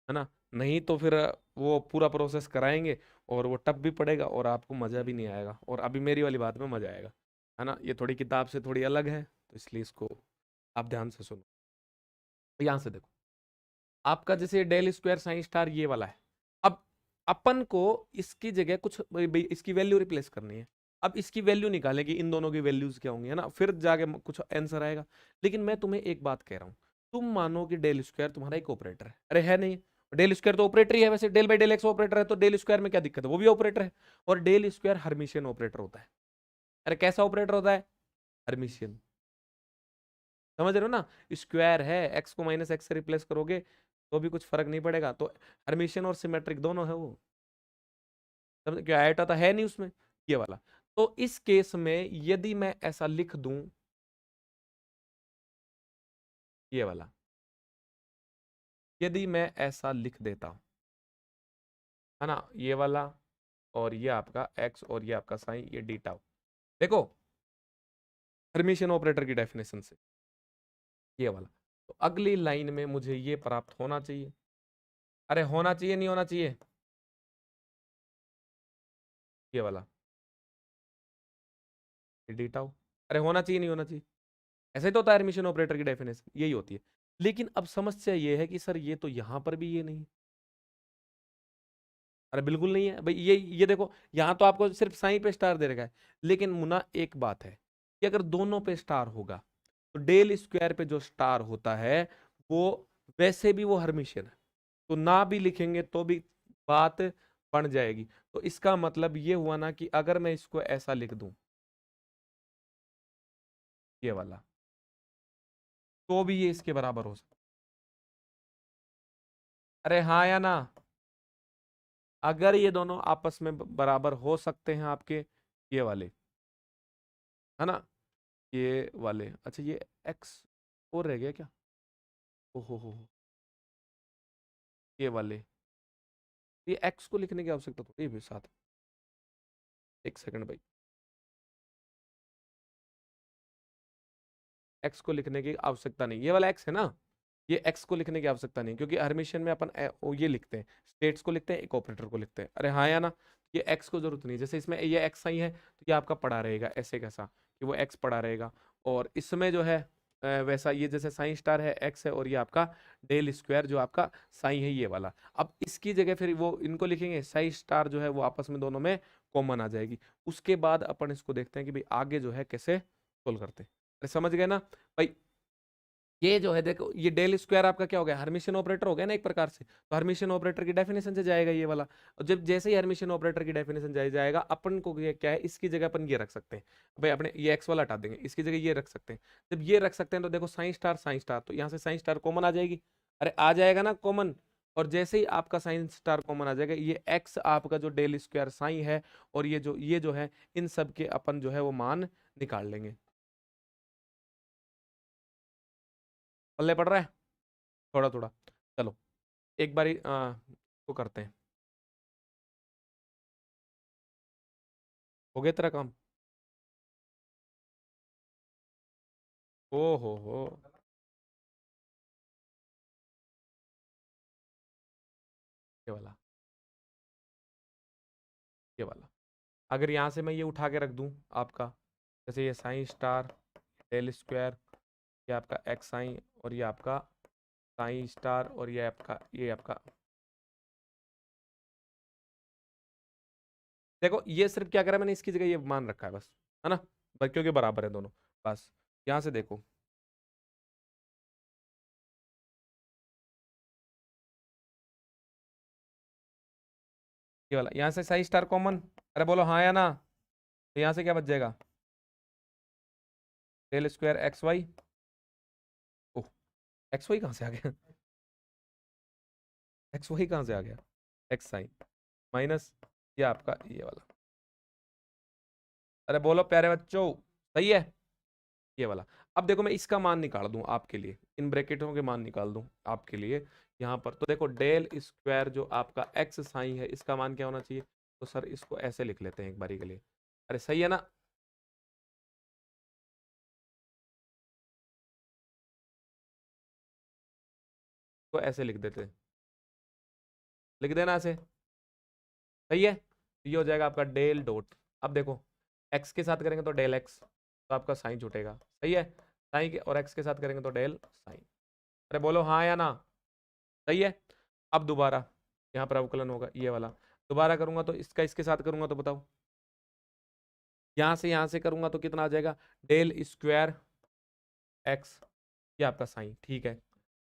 है ना, नहीं तो फिर वो पूरा प्रोसेस कराएंगे, और वो टफ भी पड़ेगा और आपको मजा भी नहीं आएगा, और अभी मेरी वाली बात में मजा आएगा, है ना, ये थोड़ी किताब से थोड़ी अलग है, तो इसलिए इसको आप ध्यान से सुनो। यहाँ से देखो, आपका जैसे डेल स्क्वायर साइन स्टार ये वाला है, अब अपन को इसकी जगह कुछ इसकी वैल्यू रिप्लेस करनी है, अब इसकी वैल्यू निकालेंगे, इन दोनों की वैल्यूज क्या होंगी, है ना, फिर जाके कुछ आंसर आएगा। लेकिन मैं तुम्हें एक बात कह रहा हूं, तुम मानो कि डेल स्क्वायर तुम्हारा एक ऑपरेटर है, अरे है नहीं, डेल स्क्वायर तो ऑपरेटर ही है, वैसे del by del X operator है, तो डेल स्क्वायर में क्या दिक्कत है, वो भी ऑपरेटर है, और डेल स्क्वायर हर्मिशियन ऑपरेटर होता है, अरे कैसा ऑपरेटर होता है, हर्मिशियन, समझ रहे हो ना, स्क्वायर है, एक्स को माइनस एक्स से रिप्लेस करोगे तो भी कुछ फर्क नहीं पड़ेगा, तो हर्मिशियन और सिमेट्रिक दोनों है वो, समझ, क्या आयोटा तो है नहीं उसमें, ये वाला, तो इस केस में यदि मैं ऐसा लिख दूं, ये वाला, यदि मैं ऐसा लिख देता हूं, है ना, ये वाला, और ये आपका एक्स और ये आपका साइन, ये डीटा, देखो हर्मिशियन ऑपरेटर की डेफिनेशन से, ये वाला, तो अगली लाइन में मुझे ये प्राप्त होना चाहिए, अरे होना चाहिए नहीं होना चाहिए, ये वाला, ये डीटा, अरे होना चाहिए नहीं होना चाहिए, ऐसे तो होता है एडमिशन ऑपरेटर की डेफिनेशन यही होती है। लेकिन अब समस्या ये है कि सर ये तो यहां पर भी ये नहीं, अरे बिल्कुल नहीं है भाई, ये देखो, यहाँ तो आपको सिर्फ साइन पे स्टार दे रखा है, लेकिन मुन्ना एक बात है कि अगर दोनों पे स्टार होगा तो डेल स्क्वायर पे जो स्टार होता है वो वैसे भी वो हर्मिशियन है, तो ना भी लिखेंगे तो भी बात बन जाएगी। तो इसका मतलब ये हुआ ना कि अगर मैं इसको ऐसा लिख दूं, ये वाला, तो भी ये इसके बराबर हो सकता। अरे हाँ या ना? अगर ये दोनों आपस में बराबर हो सकते हैं आपके, ये वाले, है ना, ये वाले, अच्छा ये एक्स और रह गया क्या? ओहो हो, ये वाले, ये एक्स को लिखने की आवश्यकता थोड़ी है साथ। एक सेकंड भाई, एक्स को लिखने की आवश्यकता नहीं, ये वाला एक्स है ना, ये एक्स को लिखने की आवश्यकता नहीं, क्योंकि हरमिशन में अपन ये लिखते हैं, स्टेट्स को लिखते हैं, एक ऑपरेटर को लिखते हैं। अरे हाँ या ना? ये एक्स को जरूरत नहीं, जैसे इसमें ये एक्स आई है तो ये आपका पड़ा रहेगा ऐसे कैसा, कि वो एक्स पड़ा रहेगा। और इसमें जो है वैसा, ये जैसे साइन स्टार है एक्स है, और ये आपका डेल स्क्वायर जो आपका साइन है ये वाला। अब इसकी जगह फिर वो इनको लिखेंगे, साइन स्टार जो है वो आपस में दोनों में कॉमन आ जाएगी। उसके बाद अपन इसको देखते हैं कि भाई आगे जो है कैसे सोल्व करते हैं। अरे समझ गए ना भाई? ये जो है देखो, ये डेल स्क्वायर आपका क्या हो गया, हर्मिशियन ऑपरेटर हो गया ना एक प्रकार से, तो हर्मिशियन ऑपरेटर की डेफिनेशन से जाएगा ये वाला। और जब जैसे ही हर्मिशियन ऑपरेटर की डेफिनेशन जाएगा, अपन को ये क्या है, इसकी जगह अपन ये रख सकते हैं भाई, अपने ये एक्स वाला हटा देंगे, इसकी जगह ये रख सकते हैं। जब ये रख सकते हैं तो देखो साइन स्टार, तो यहाँ से साइन स्टार कॉमन आ जाएगी। अरे आ जाएगा ना कॉमन। और जैसे ही आपका साइन स्टार कॉमन आ जाएगा, ये एक्स आपका जो डेल स्क्वायर साइन है, और ये जो है, इन सब के अपन जो है वो मान निकाल लेंगे। पल्ले पड़ रहा है थोड़ा थोड़ा? चलो एक बारी वो करते हैं। हो गया तेरा काम? ओ हो, ये वाला, ये वाला, अगर यहाँ से मैं ये उठा के रख दूं आपका, जैसे ये साइन स्टार डेल स्क्वायर, ये आपका एक्स साइन, और ये आपका साइन स्टार, और ये आपका देखो, ये सिर्फ क्या करा मैंने, इसकी जगह ये मान रखा है बस, है ना, बस क्योंकि बराबर है दोनों। बस यहाँ से देखो, ये वाला, यहाँ से साइन स्टार कॉमन, अरे बोलो हाँ या ना? तो यहाँ से क्या बच जाएगा, डेल स्क्वायर एक्स वाई, ओह, एक्स वाई कहाँ से आ गया? एक्स वाई कहाँ से आ गया? एक्स साइन माइनस ये आपका ये वाला, अरे बोलो प्यारे बच्चों, सही है ये वाला। अब देखो मैं इसका मान निकाल दूं आपके लिए, इन ब्रैकेटों के मान निकाल दूं आपके लिए यहाँ पर, तो देखो डेल स्क्वायर जो आपका एक्स साइन है, इसका मान क्या होना चाहिए? तो सर इसको ऐसे लिख लेते हैं एक बारी के लिए। अरे सही है ना? तो ऐसे लिख देते हैं, लिख देना ऐसे, सही है, तो ये हो जाएगा आपका डेल डॉट। अब देखो एक्स के साथ करेंगे तो डेल एक्स, तो आपका साइन छूटेगा, सही है, साइन के और एक्स के साथ करेंगे तो डेल साइन। अरे बोलो हाँ या ना? सही है। अब दोबारा यहाँ पर अवकलन होगा ये वाला, दोबारा करूंगा तो इसका इसके साथ करूंगा तो बताओ, यहाँ से करूंगा तो कितना आ जाएगा, डेल स्क्वायर एक्स, ये आपका साइन ठीक है,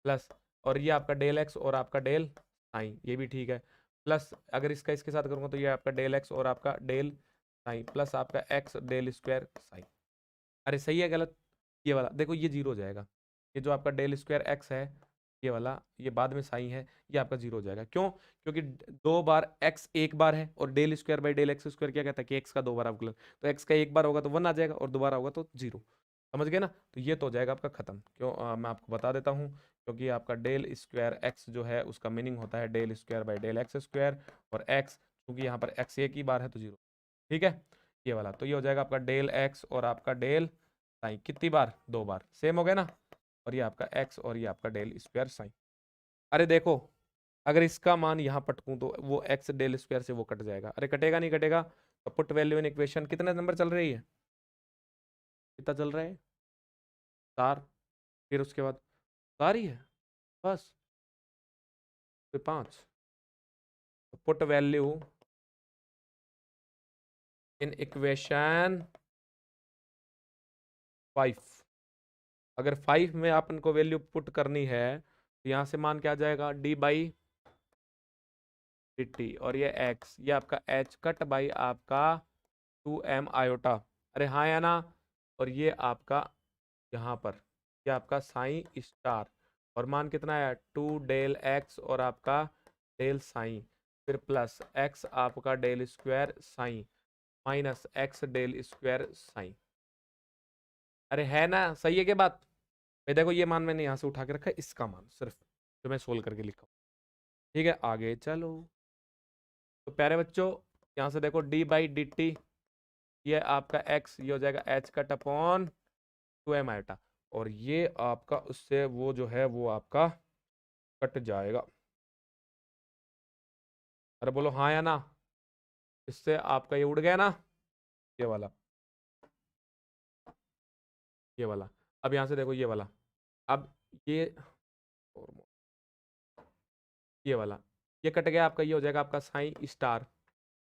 प्लस, और ये आपका डेल एक्स और आपका डेल साइन, ये भी ठीक है, प्लस अगर इसका इसके साथ करूंगा तो ये आपका डेल एक्स और आपका डेल साइन, प्लस आपका एक्स डेल स्क्वायर साइन। अरे सही है गलत? ये वाला देखो ये जीरो हो जाएगा, ये जो आपका डेल स्क्वायर एक्स है, ये वाला, ये बाद में साइन है, ये आपका जीरो हो जाएगा। क्यों? क्योंकि दो बार एक्स एक बार है, और del square by del x square क्या कहता है कि एक्स का दो बार अवकलन, तो एक्स का एक बार होगा तो वन आ जाएगा, और दोबारा होगा तो जीरो। समझ गए ना? तो ये तो हो जाएगा आपका खत्म। क्यों? मैं आपको बता देता हूँ, क्योंकि आपका डेल स्क्वायर एक्स जो है उसका मीनिंग होता है del square by del x square, और एक्स क्योंकि यहाँ पर एक्स एक ही बार है तो जीरो। ठीक है, ये वाला, तो ये हो जाएगा आपका डेल एक्स और आपका डेल साइन, कितनी बार? दो बार, सेम हो गया ना? और ये आपका एक्स और ये आपका डेल स्क्वायर साइन। अरे देखो, अगर इसका मान यहाँ पटकूं तो वो एक्स डेल स्क्वायर से वो कट जाएगा, अरे कटेगा नहीं कटेगा? तो पुट वैल्यू इन इक्वेशन, कितने नंबर चल रही है, कितना चल रहा है? चार, फिर उसके बाद चार ही है बस, फिर पाँच, पुट वैल्यू इन इक्वेशन 5। अगर 5 में आप इनको वैल्यू पुट करनी है तो यहां से मान क्या आ जाएगा, डी बाई डी टी, और ये एक्स, ये आपका एच कट बाई आपका 2m आयोटा। अरे हाँ या ना। और ये आपका यहाँ पर ये आपका साइन स्टार, और मान कितना है 2 डेल एक्स और आपका डेल साइन, फिर प्लस एक्स आपका del square psi, minus X del square psi. अरे है ना, सही है क्या बात? भाई देखो ये मान मैंने यहाँ से उठा के रखा है, इसका मान सिर्फ जो मैं सोल्व करके लिखा हूँ। ठीक है, आगे चलो। तो प्यारे बच्चों, यहाँ से देखो डी बाई डी टी, ये आपका एक्स, ये हो जाएगा H cut upon 2m iota, और ये आपका उससे वो जो है वो आपका कट जाएगा। अरे बोलो हाँ या ना। इससे आपका ये उड़ गया ना, ये वाला, ये वाला। अब यहाँ से देखो ये वाला, अब ये और ये वाला, ये कट गया आपका, ये हो जाएगा आपका साइन स्टार,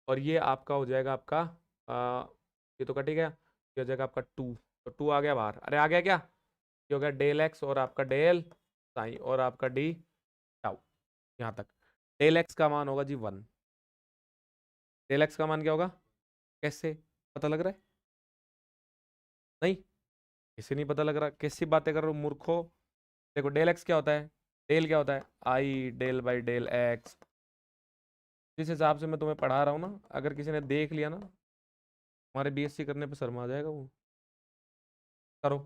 और ये आपका हो जाएगा आपका ये तो कट ही गया, ये हो जाएगा आपका 2, तो 2 आ गया बाहर। अरे आ गया क्या, ये हो गया डेल एक्स और आपका डेल साइन और आपका डी टाउ। यहाँ तक डेल एक्स का मान होगा जी 1। डेल एक्स का मान क्या होगा, कैसे पता लग रहा है? नहीं, किसी नहीं पता लग रहा, कैसी बातें कर रहे हो मूर्खो। देखो डेल एक्स क्या होता है, डेल क्या होता है, आई डेल बाई डेल एक्स। जिस हिसाब से मैं तुम्हें पढ़ा रहा हूँ ना, अगर किसी ने देख लिया ना, हमारे बीएससी करने पे शर्मा आ जाएगा वो। करो,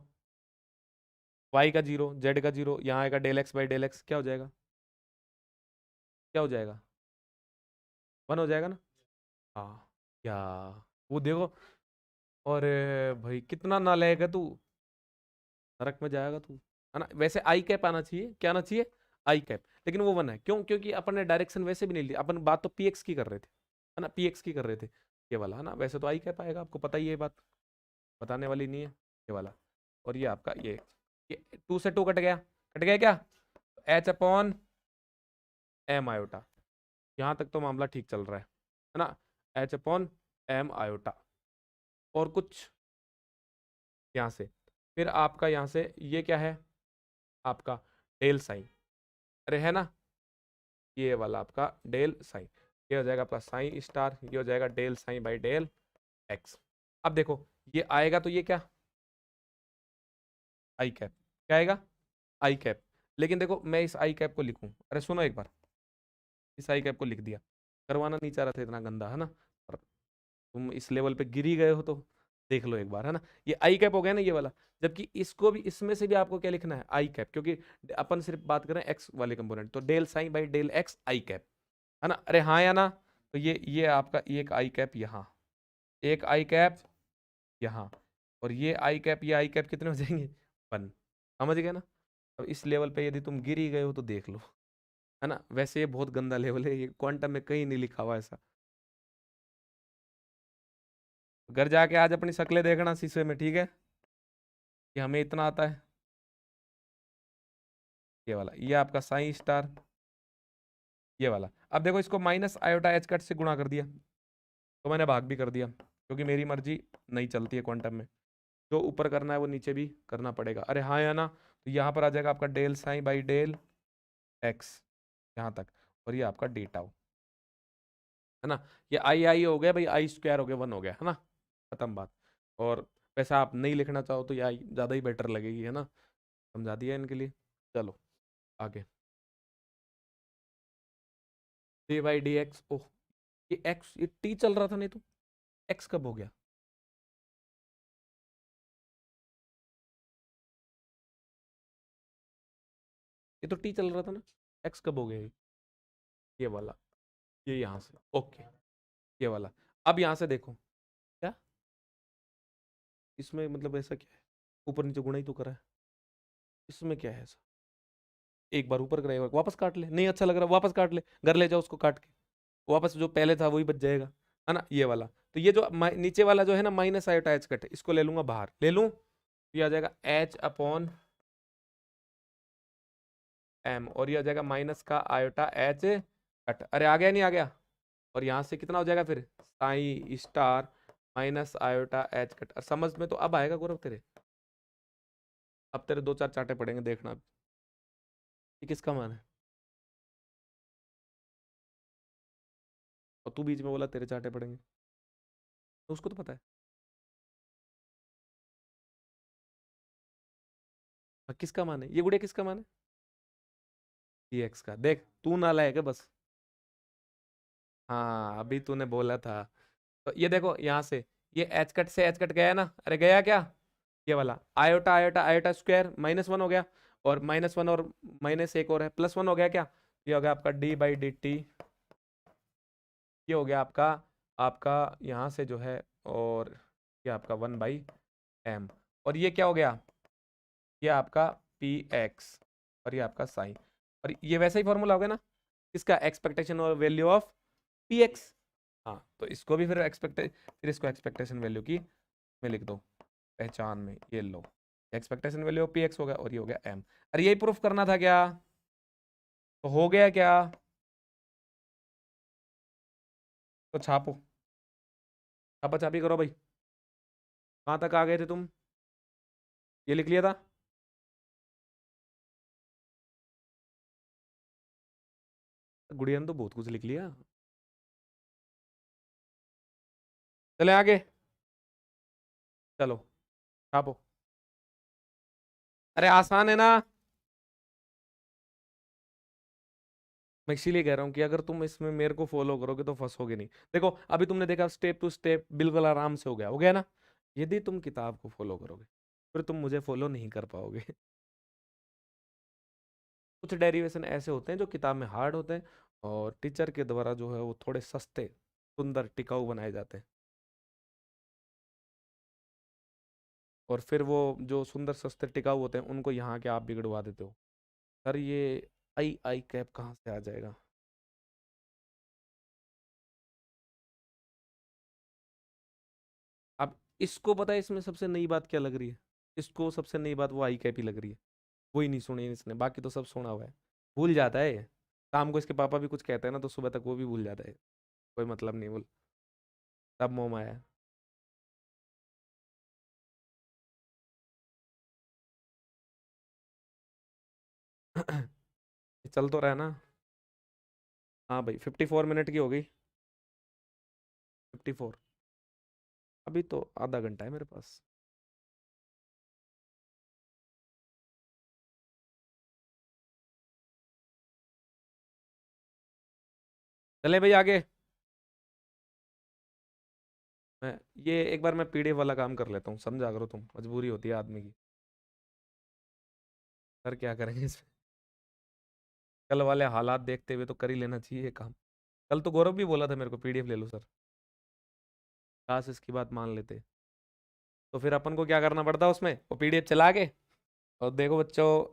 वाई का जीरो, जेड का जीरो, यहाँ आएगा del X by del X, क्या हो जाएगा, क्या हो जाएगा, 1 हो जाएगा ना। हाँ, क्या वो देखो, और भाई कितना नालायक है तू, नरक में जाएगा तू, है ना। वैसे आई कैप आना चाहिए, क्या आना चाहिए, आई कैप, लेकिन वो 1 है, क्यों, क्योंकि अपन ने डायरेक्शन वैसे भी नहीं ली, अपन बात तो पीएक्स की कर रहे थे, है ना, पीएक्स की कर रहे थे, ये वाला है ना। वैसे तो आई कैप आएगा, आपको पता ही है ये बात, बताने वाली नहीं है, ये वाला। और ये आपका ये 2 से 2 कट गया, कट गया क्या, एच अपॉन एम आयोटा, यहाँ तक तो मामला ठीक चल रहा है ना, एच अपॉन एम आयोटा। और कुछ यहाँ से, फिर आपका यहाँ से ये क्या है, आपका डेल साइन, अरे है ना, ये वाला आपका डेल साइन, ये हो जाएगा आपका साइन स्टार, ये हो जाएगा del psi by del X. अब देखो ये आएगा तो ये क्या, आई कैप, क्या आएगा, आई कैप। लेकिन देखो मैं इस आई कैप को लिखूं, अरे सुनो एक बार, इस आई कैप को लिख दिया, करवाना नहीं चाह रहा था इतना गंदा, है ना, और तुम इस लेवल पे गिर ही गए हो तो देख लो एक बार, है ना। ये आई कैप हो गया ना ये वाला, जबकि इसको भी, इसमें से भी आपको क्या लिखना है, आई कैप, क्योंकि अपन सिर्फ बात करें एक्स वाले कंपोनेंट, तो del psi by del X I cap, है ना। अरे हाँ या ना। तो ये आपका एक आई कैप यहाँ, एक आई कैप यहाँ, और ये आई कैप कितने हो जाएंगे, 1। समझ गए ना। अब इस लेवल पे यदि तुम गिर ही गए हो तो देख लो, है ना। वैसे ये बहुत गंदा लेवल है, ये क्वांटम में कहीं नहीं लिखा हुआ ऐसा। घर जाके आज अपनी शक्लें देखना शीशे में, ठीक है, कि हमें इतना आता है। ये वाला, ये आपका साइन स्टार, ये वाला। अब देखो इसको माइनस आयोटा एच कट से गुणा कर दिया, तो मैंने भाग भी कर दिया, क्योंकि मेरी मर्जी नहीं चलती है क्वांटम में, जो ऊपर करना है वो नीचे भी करना पड़ेगा। अरे हाँ या ना। तो यहाँ पर आ जाएगा आपका del psi by del X, यहाँ तक, और ये आपका डेटा हो, है ना। ये आई आई हो गया भाई, आई स्क्वायर हो गया, 1 हो गया, है ना, खत्म बात। और वैसे आप नहीं लिखना चाहो तो ये आई ज़्यादा ही बेटर लगेगी, है ना, समझा दिया इनके लिए। चलो आगे, डी बाई डी एक्स, ओह ये एक्स, ये टी चल रहा था, नहीं तो एक्स कब हो गया, ये तो टी चल रहा था ना, एक्स कब हो गया ये वाला, ये यहाँ से ओके, ये वाला। अब यहाँ से देखो क्या, इसमें मतलब ऐसा क्या है, ऊपर नीचे गुणा ही तो करा है, इसमें क्या है ऐसा, एक बार ऊपर करा, एक बार वापस काट ले, नहीं अच्छा लग रहा वापस काट ले, घर ले जाओ उसको काट के, वापस जो पहले था वही बच जाएगा, है ना, ये वाला। तो ये जो नीचे वाला जो है ना माइनस आयोटा एच कट, इसको ले लूंगा बाहर, ले लूं, तो ये आ जाएगा एच अपॉन एम, और ये आ जाएगा माइनस का आयोटा एच कट। अरे आ गया नहीं आ गया, और यहाँ से कितना हो जाएगा फिर, Sai star minus iota H cut. समझ में तो अब आएगा गौरव तेरे? अब तेरे दो चार चाटे पड़ेंगे, देखना कि किसका मान है। और तू बीच में बोला तेरे चाटे पड़ेंगे, तो उसको तो पता है। हाँ, किसका मान है ये गुड़िया, किसका मान है? डी एक्स का। देख तू ना लाएगा बस। हाँ अभी तूने बोला था। तो ये देखो यहाँ से, ये एच कट से एच कट गया ना, अरे गया क्या, ये वाला आयोटा आयोटा आयोटा स्क्वायर -1 हो गया, और -1 और माइनस एक और है, +1 हो गया क्या, ये हो गया आपका d/dt। ये हो गया आपका, आपका यहाँ से जो है, और ये आपका 1/m। और ये क्या हो गया, ये आपका px, और ये आपका साइन। और ये वैसा ही फॉर्मूला हो गया ना, इसका एक्सपेक्टेशन और वैल्यू ऑफ px। हाँ तो इसको भी फिर फिर इसको एक्सपेक्टेशन वैल्यू की में लिख दो, पहचान में ये लो, एक्सपेक्टेशन वैल्यू ऑफ px हो गया, और ये हो गया m। अरे यही प्रूफ करना था क्या, तो हो गया क्या, तो छापो, छापा छापी करो भाई। कहाँ तक आ गए थे तुम, ये लिख लिया था? गुड़िया ने तो बहुत कुछ लिख लिया। चले आगे, चलो छापो। अरे आसान है ना, मैं इसीलिए कह रहा हूँ कि अगर तुम इसमें मेरे को फॉलो करोगे तो फंसोगे नहीं। देखो अभी तुमने देखा स्टेप टू स्टेप बिल्कुल आराम से हो गया ना। यदि तुम किताब को फॉलो करोगे फिर तुम मुझे फॉलो नहीं कर पाओगे। कुछ डेरिवेशन ऐसे होते हैं जो किताब में हार्ड होते हैं, और टीचर के द्वारा जो है वो थोड़े सस्ते सुंदर टिकाऊ बनाए जाते हैं। और फिर वो जो सुंदर सस्ते टिकाऊ होते हैं उनको यहाँ के आप बिगड़वा देते हो। सर ये आई आई कैप कहाँ से आ जाएगा। अब इसको पता है इसमें सबसे नई बात क्या लग रही है, इसको सबसे नई बात वो आई कैप ही लग रही है। वही नहीं सुनी इसने, बाकी तो सब सुना हुआ है। भूल जाता है ये। शाम को इसके पापा भी कुछ कहते हैं ना तो सुबह तक वो भी भूल जाता है। कोई मतलब नहीं बोल, तब मोह माया है। चल तो रहा है ना। हाँ भाई 54 मिनट की हो गई। 54। अभी तो आधा घंटा है मेरे पास। चले भाई आगे। मैं ये एक बार मैं पीडीएफ वाला काम कर लेता हूँ, समझा करो तुम, मजबूरी होती है आदमी की। सर क्या करेंगे इसमें, कल वाले हालात देखते हुए तो कर ही लेना चाहिए ये काम। कल तो गौरव भी बोला था मेरे को पीडीएफ ले लो सर, काश इसकी बात मान लेते। तो फिर अपन को क्या करना पड़ता उसमें, वो पीडीएफ चला के, और देखो बच्चों,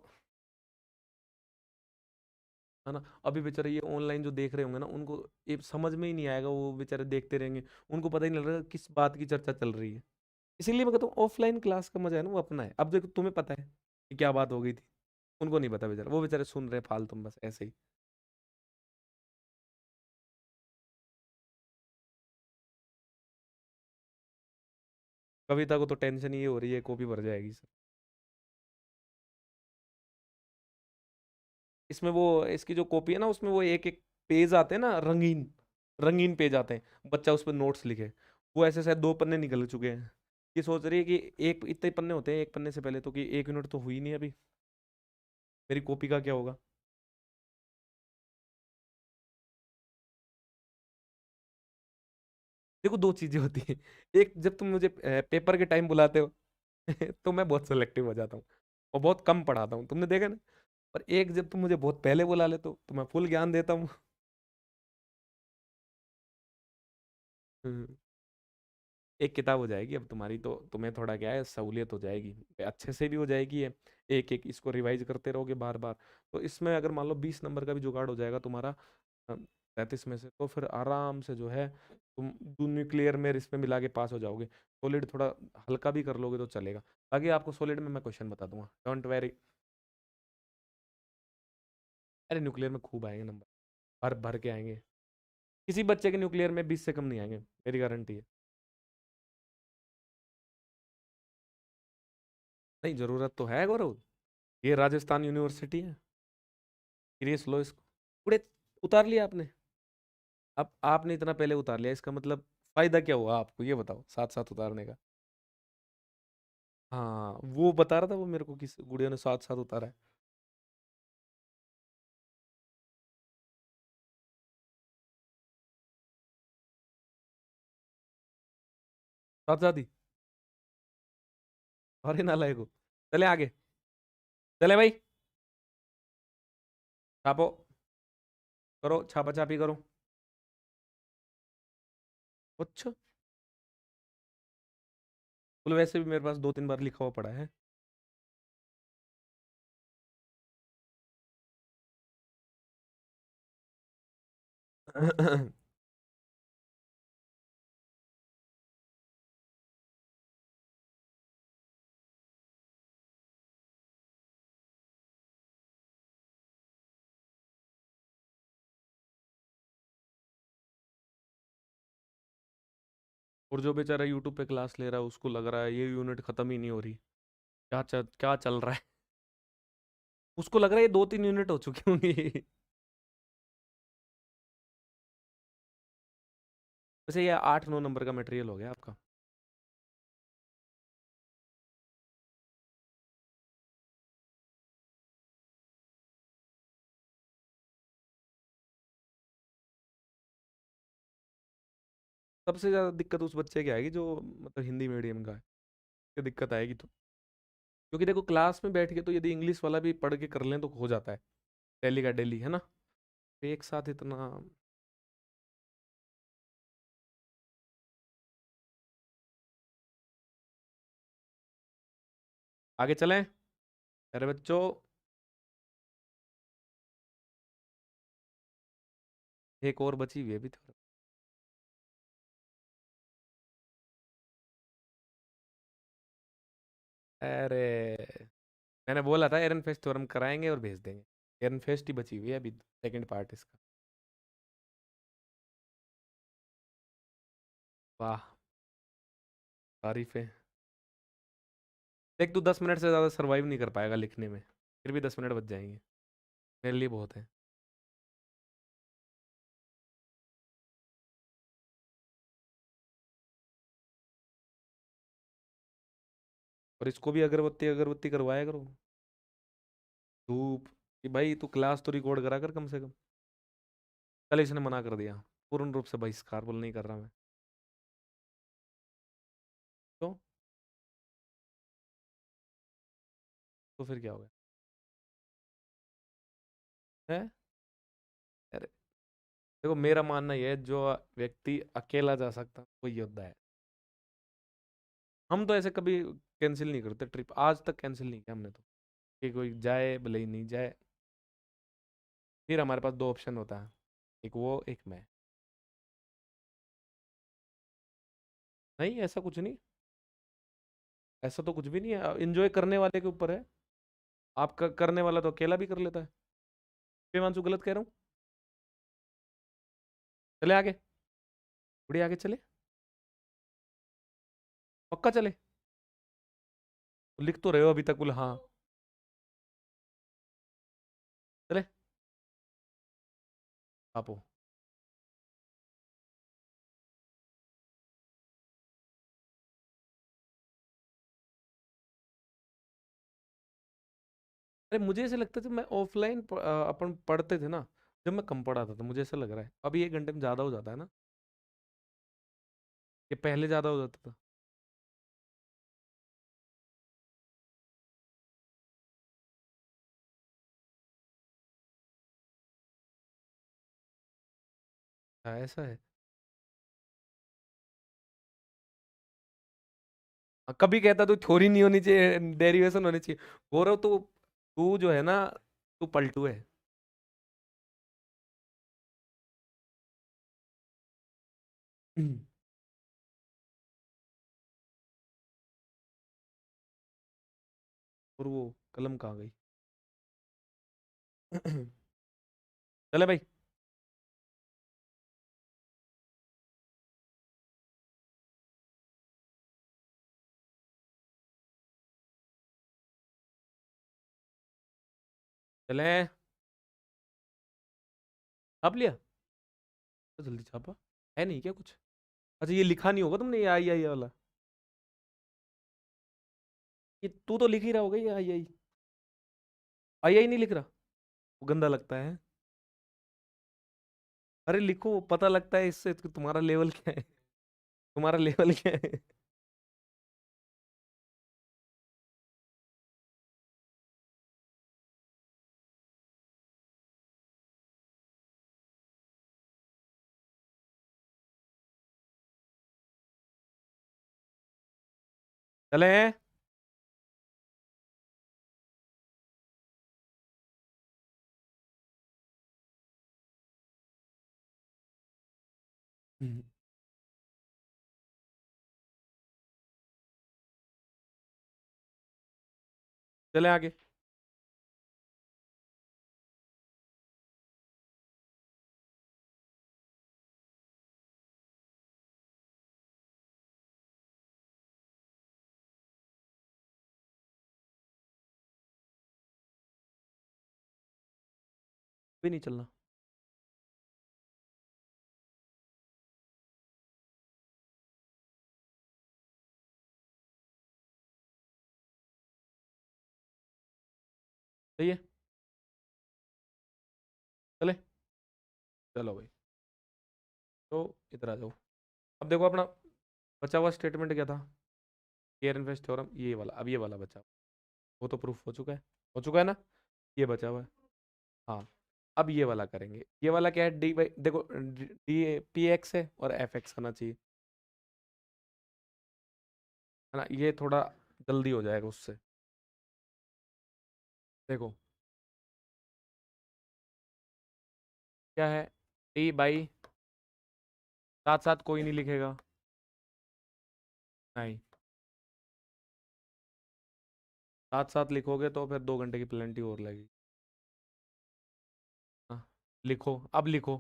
है ना। अभी बेचारे ये ऑनलाइन जो देख रहे होंगे ना, उनको ये समझ में ही नहीं आएगा, वो बेचारे देखते रहेंगे, उनको पता ही नहीं लग रहा किस बात की चर्चा चल रही है। इसीलिए मैं कहता हूँ ऑफलाइन क्लास का मजा है ना वो अपना है। अब देखो तुम्हें पता है कि क्या बात हो गई थी, उनको नहीं पता बेचारा, वो बेचारे सुन रहे फालतू में बस ऐसे ही। कविता को तो टेंशन ये हो रही है कॉपी भर जाएगी सर। इसमें वो इसकी जो कॉपी है ना, उसमें वो एक एक पेज आते हैं ना, रंगीन रंगीन पेज आते हैं, बच्चा उस पर नोट्स लिखे। वो ऐसे शायद 2 पन्ने निकल चुके हैं। ये सोच रही है कि एक इतने पन्ने होते हैं एक पन्ने से पहले तो, कि 1 यूनिट तो हुई नहीं अभी, मेरी कॉपी का क्या होगा। देखो दो चीजें होती है, एक जब तुम मुझे पेपर के टाइम बुलाते हो तो मैं बहुत सेलेक्टिव हो जाता हूँ और बहुत कम पढ़ाता हूँ, तुमने देखा ना। और एक जब तुम मुझे बहुत पहले बुला लेते हो तो मैं फुल ज्ञान देता हूँ। हम्म, एक किताब हो जाएगी अब तुम्हारी, तो तुम्हें थोड़ा क्या है सहूलियत हो जाएगी, अच्छे से भी हो जाएगी ये। एक एक इसको रिवाइज करते रहोगे बार बार। तो इसमें अगर मान लो 20 नंबर का भी जुगाड़ हो जाएगा तुम्हारा, 33 में से, तो फिर आराम से जो है तुम न्यूक्लियर में इसमें मिला के पास हो जाओगे। सॉलिड थोड़ा हल्का भी कर लोगे तो चलेगा। बाकी आपको सॉलिड में मैं क्वेश्चन बता दूंगा, डोंट वेरी। अरे न्यूक्लियर में खूब आएंगे नंबर, भर भर के आएंगे। किसी बच्चे के न्यूक्लियर में 20 से कम नहीं आएंगे, मेरी गारंटी है। नहीं, जरूरत तो है गौरव। ये राजस्थान यूनिवर्सिटी है। सीरियस लो इसको। पूरे उतार लिया आपने? अब आपने इतना पहले उतार लिया, इसका मतलब फायदा क्या हुआ आपको, ये बताओ, साथ साथ उतारने का। हाँ, वो बता रहा था वो मेरे को, किस गुड़िया ने साथ साथ उतारा है। साथ साथ ही। अरे नालायक हो। चले आगे। चले भाई। छापो। करो, छापा छापी करो। अच्छा। बोलो, वैसे भी मेरे पास 2-3 बार लिखा हुआ पड़ा है। और जो बेचारा यूट्यूब पे क्लास ले रहा है, उसको लग रहा है ये यूनिट खत्म ही नहीं हो रही। क्या चल रहा है। उसको लग रहा है ये 2-3 यूनिट हो चुकी होंगी। वैसे ये 8-9 नंबर का मटेरियल हो गया आपका। सबसे ज्यादा दिक्कत उस बच्चे की आएगी जो मतलब हिंदी मीडियम का है। ये दिक्कत आएगी तो। क्योंकि देखो, क्लास में बैठ के तो यदि इंग्लिश वाला भी पढ़ के कर लें तो हो जाता है। डेली का डेली, है ना। एक साथ इतना। आगे चलें। अरे बच्चों। एक और बची हुई है अभी तो। अरे, मैंने बोला था एरन फेस्ट थ्योरम कराएंगे और भेज देंगे। एरन फेस्ट ही बची हुई है अभी, सेकंड पार्ट इसका। वाह। तारीफ है। देख, तू 10 मिनट से ज़्यादा सर्वाइव नहीं कर पाएगा लिखने में, फिर भी 10 मिनट बच जाएंगे। मेरे लिए बहुत है। और इसको भी अगरबत्ती अगरबत्ती करवाया करो। धूप। कि भाई तू क्लास तो रिकॉर्ड करा कर कम से कम। कल इसने मना कर दिया। पूर्ण रूप से बहिष्कार, बोल नहीं कर रहा मैं। तो तो फिर क्या हो गया? है। अरे, देखो मेरा मानना यह है, जो व्यक्ति अकेला जा सकता वो योद्धा है। हम तो ऐसे कभी कैंसिल नहीं करते ट्रिप, आज तक कैंसिल नहीं किया हमने तो। कि कोई जाए भले ही नहीं जाए। फिर हमारे पास दो ऑप्शन होता है, एक वो एक मैं। नहीं, ऐसा कुछ नहीं। ऐसा तो कुछ भी नहीं है, एंजॉय करने वाले के ऊपर है। आपका करने वाला तो अकेला भी कर लेता है। हिमांशु, गलत कह रहा हूँ? चले आगे। थोड़ी आगे चले। पक्का चले। लिख तो रहे हो अभी तक, बोले हाँ। चले। आपो। अरे, मुझे ऐसा लगता है जब मैं ऑफलाइन अपन पढ़ते थे ना, जब मैं कम पढ़ाता था, मुझे ऐसा लग रहा है अभी 1 घंटे में ज़्यादा हो जाता है ना। ये पहले ज़्यादा हो जाता था। हाँ, ऐसा है। हाँ, कभी कहता तू थ्योरी नहीं होनी चाहिए, डेरिवेशन होनी चाहिए। गौरव, तू तू जो है ना, तू पलटू है। और वो कलम कहाँ गई? चले भाई। चले, छाप लिया तो जल्दी छापा। है नहीं क्या कुछ? अच्छा ये लिखा नहीं होगा तुमने, ये आई आई वाला? ये तू तो लिख ही रहा होगा ये आई आई। आई आई नहीं लिख रहा? वो गंदा लगता है। अरे लिखो, पता लगता है इससे कि तुम्हारा लेवल क्या है। तुम्हारा लेवल क्या है। चले। हम्म, चले आगे। भी नहीं चलना। सही है। चले। चलो भाई। तो इधर आ जाओ। अब देखो अपना बचा हुआ स्टेटमेंट क्या था? केयर इन्वेस्ट थ्योरम, ये वाला, अब ये वाला बचा। वो तो प्रूफ हो चुका है। हो चुका है ना? ये बचा हुआ है। हाँ। अब ये वाला करेंगे। ये वाला क्या है? डी बाई, देखो डी पी एक्स है और एफ एक्स आना चाहिए, है ना? ये थोड़ा जल्दी हो जाएगा उससे। देखो क्या है, डी बाई, साथ साथ कोई नहीं लिखेगा। नहीं, साथ साथ लिखोगे तो फिर 2 घंटे की प्लेंटी और लगेगी। हाँ, लिखो, अब लिखो।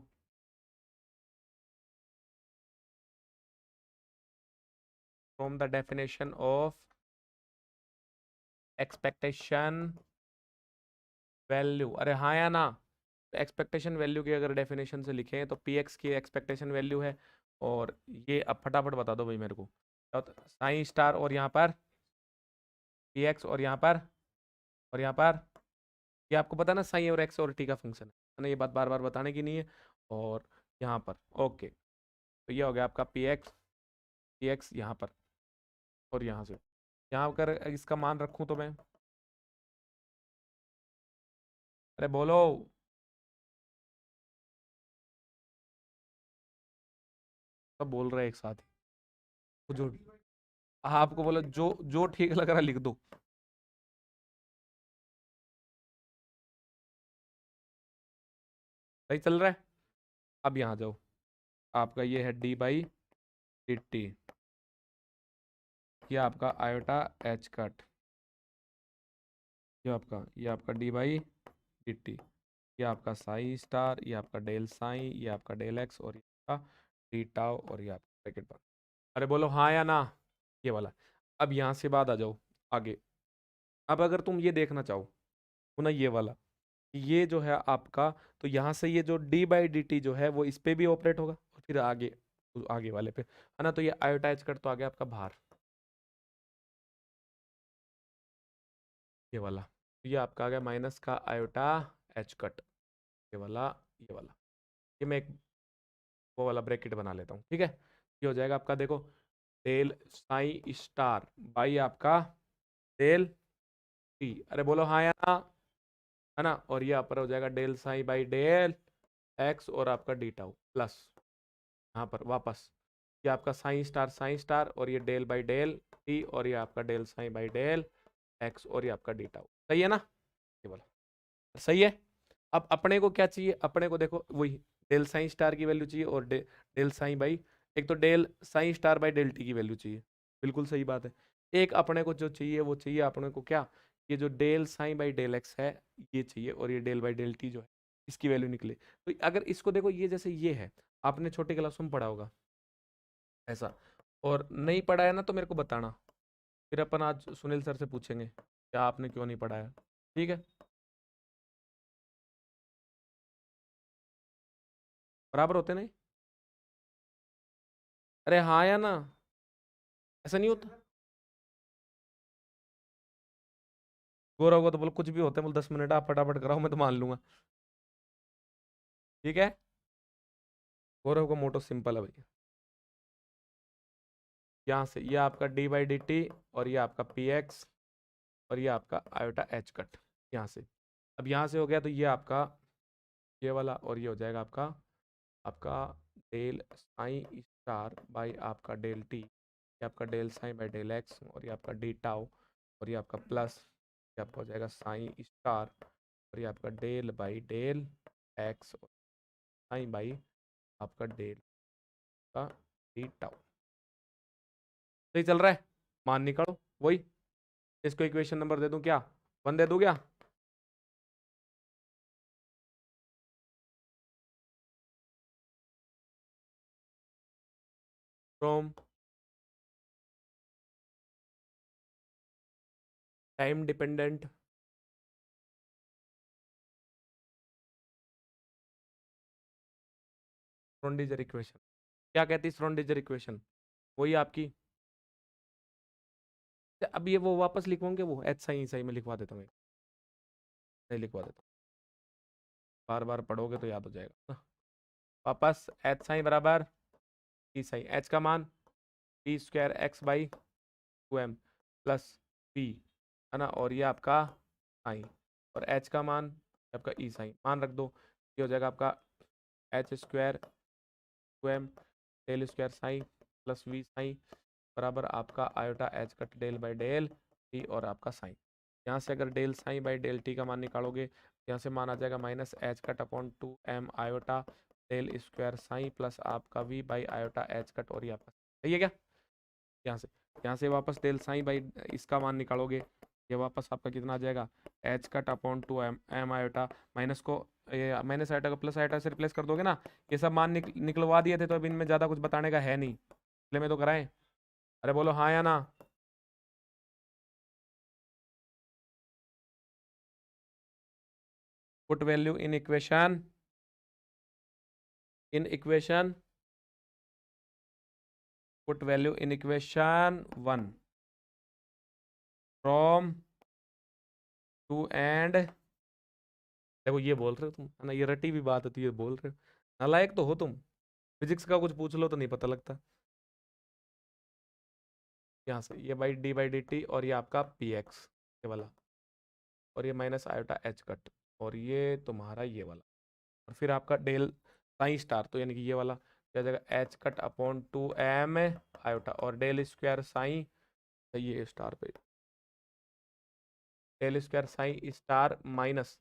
From the definition of expectation value, अरे हाँ या ना? एक्सपेक्टेशन वैल्यू की अगर डेफिनेशन से लिखें तो पी एक्स की एक्सपेक्टेशन वैल्यू है। और ये अब फटाफट बता दो भाई मेरे को, साइन स्टार और यहाँ पर पी एक्स और यहाँ पर और यहाँ पर, ये आपको पता है ना साइन और एक्स और टी का फंक्शन है ना? ये बात बार बार बताने की नहीं है। और यहाँ पर ओके, तो ये हो गया आपका पी एक्स यहाँ पर। और यहाँ से यहाँ कर इसका मान रखूँ तो मैं, अरे बोलो। सब बोल रहे हैं एक साथ ही। तो जो आपको बोलो, जो जो ठीक लग रहा है लिख दो। सही चल रहा है। अब यहाँ जाओ। आपका ये है डी बाई डी टी, ये आपका आयोटा एच कट, ये आपका डी बाई डी टी, ये आपका साई स्टार, ये आपका डेल साई, ये आपका डेल एक्स और ये आपका डी टाउ और ये आपका ब्रैकेट पर। अरे बोलो हाँ या ना? ये वाला। अब यहाँ से बाद आ जाओ आगे। अब अगर तुम ये देखना चाहो तो ना, ये वाला, ये जो है आपका, तो यहाँ से ये जो डी बाई डी टी जो है वो इस पे भी ऑपरेट होगा और फिर आगे आगे वाले पे, है ना? तो ये आयोटाइज कट तो आ गया आपका बाहर, ये वाला। तो ये आपका आ गया माइनस का आयोटा एच कट, ये वाला, ये वाला। ये मैं एक वो वाला ब्रैकेट बना लेता हूँ, ठीक है? ये हो जाएगा आपका, देखो, डेल साई स्टार बाई आपका डेल टी, अरे बोलो हाँ या ना? है ना? और ये ऊपर हो जाएगा del psi by del X और आपका डी टाउ प्लस यहाँ पर वापस ये आपका साइन स्टार और ये डेल बाई डेल टी और ये आपका del psi by del X और ये आपका डी टाउ। सही है ना? ये बोला सही है। अब अपने को क्या चाहिए? अपने को देखो वही डेल साइन स्टार की वैल्यू चाहिए और डेल साइन बाई, एक तो del psi star by del T की वैल्यू चाहिए। बिल्कुल सही बात है। एक अपने को जो चाहिए वो चाहिए अपने को क्या, ये जो del psi by del X है ये चाहिए और ये डेल बाई डेल टी जो है इसकी वैल्यू निकले। तो अगर इसको देखो, ये जैसे ये है, आपने छोटे क्लास में पढ़ा होगा ऐसा, और नहीं पढ़ा है ना तो मेरे को बताना, फिर अपन आज सुनील सर से पूछेंगे क्या आपने क्यों नहीं पढ़ाया। ठीक है। बराबर होते नहीं? अरे हाँ या ना? ऐसा नहीं होता? गौरव को तो बोल कुछ भी होता है, बोल 10 मिनट आप फटाफट कराओ, मैं तो मान लूंगा। ठीक है। गौरव का मोटो सिंपल है भैया। यहाँ से ये आपका डी बाई डी टी, और ये आपका पी एक्स, और ये आपका आयोटा एच कट। यहाँ से, अब यहाँ से हो गया तो ये आपका ये वाला, और ये हो जाएगा आपका आपका डेल साई स्टार बाई आपका डेल टी, ये आपका del psi by del X, और ये आपका डी टाउ, और ये आपका प्लस, ये आपका हो जाएगा साई स्टार, और ये आपका del by del X, psi by आपका डेल का डी टाउ। सही चल रहा है? मान निकालो वही। इसको इक्वेशन नंबर दे दूं क्या? 1 दे दूं क्या? From time dependent Schrodinger equation. क्या कहती है श्रोडिंगर इक्वेशन? वही आपकी। अब ये वो वापस लिखवाऊंगे, वो एच सही सही में लिखवा देता हूँ, नहीं लिखवा देता हूँ, बार बार पढ़ोगे तो याद हो जाएगा। वापस एच साइन बराबर टी साइन, एच का मान T square X by two M plus P, है ना, और ये आपका साइन, और एच का मान आपका ई साइन, मान रख दो। ये हो जाएगा आपका H square two m del square psi plus V psi बराबर आपका iota H cut del by del t और आपका साइन। यहाँ से अगर del psi by del T का मान निकालोगे, यहाँ से मान आ जाएगा minus H cut upon two M iota del square psi plus आपका V by iota H cut, और ये आपका सही है क्या? यहाँ से वापस डेल साइन बाई इसका मान निकालोगे, ये वापस आपका कितना आ जाएगा? H cut upon two M M iota, minus को ये माइनस आयोटा को प्लस आयोटा से रिप्लेस कर दोगे ना। ये सब मान निकलवा दिए थे, तो अब इनमें ज़्यादा कुछ बताने का है नहीं, इसलिए मैं तो कराएं। अरे बोलो हाँ या ना? Put value in equation, in equation, put value in equation 1 from two and. देखो ये बोल रहे हो तुम, है ना, ये रटी भी बात होती है, बोल रहे हो, नालायक तो हो तुम। फिजिक्स का कुछ पूछ लो तो नहीं पता लगता। यहाँ से ये बाई डी टी, और ये आपका पी एक्स ये वाला, और ये माइनस आयोटा एच कट, और ये तुम्हारा ये वाला, और फिर आपका डेल साइन स्टार, तो यानी कि ये वाला क्या जाएगा? H cut upon two M iota, और डेल स्क्वायर साइन, ये स्टार पे del square psi star minus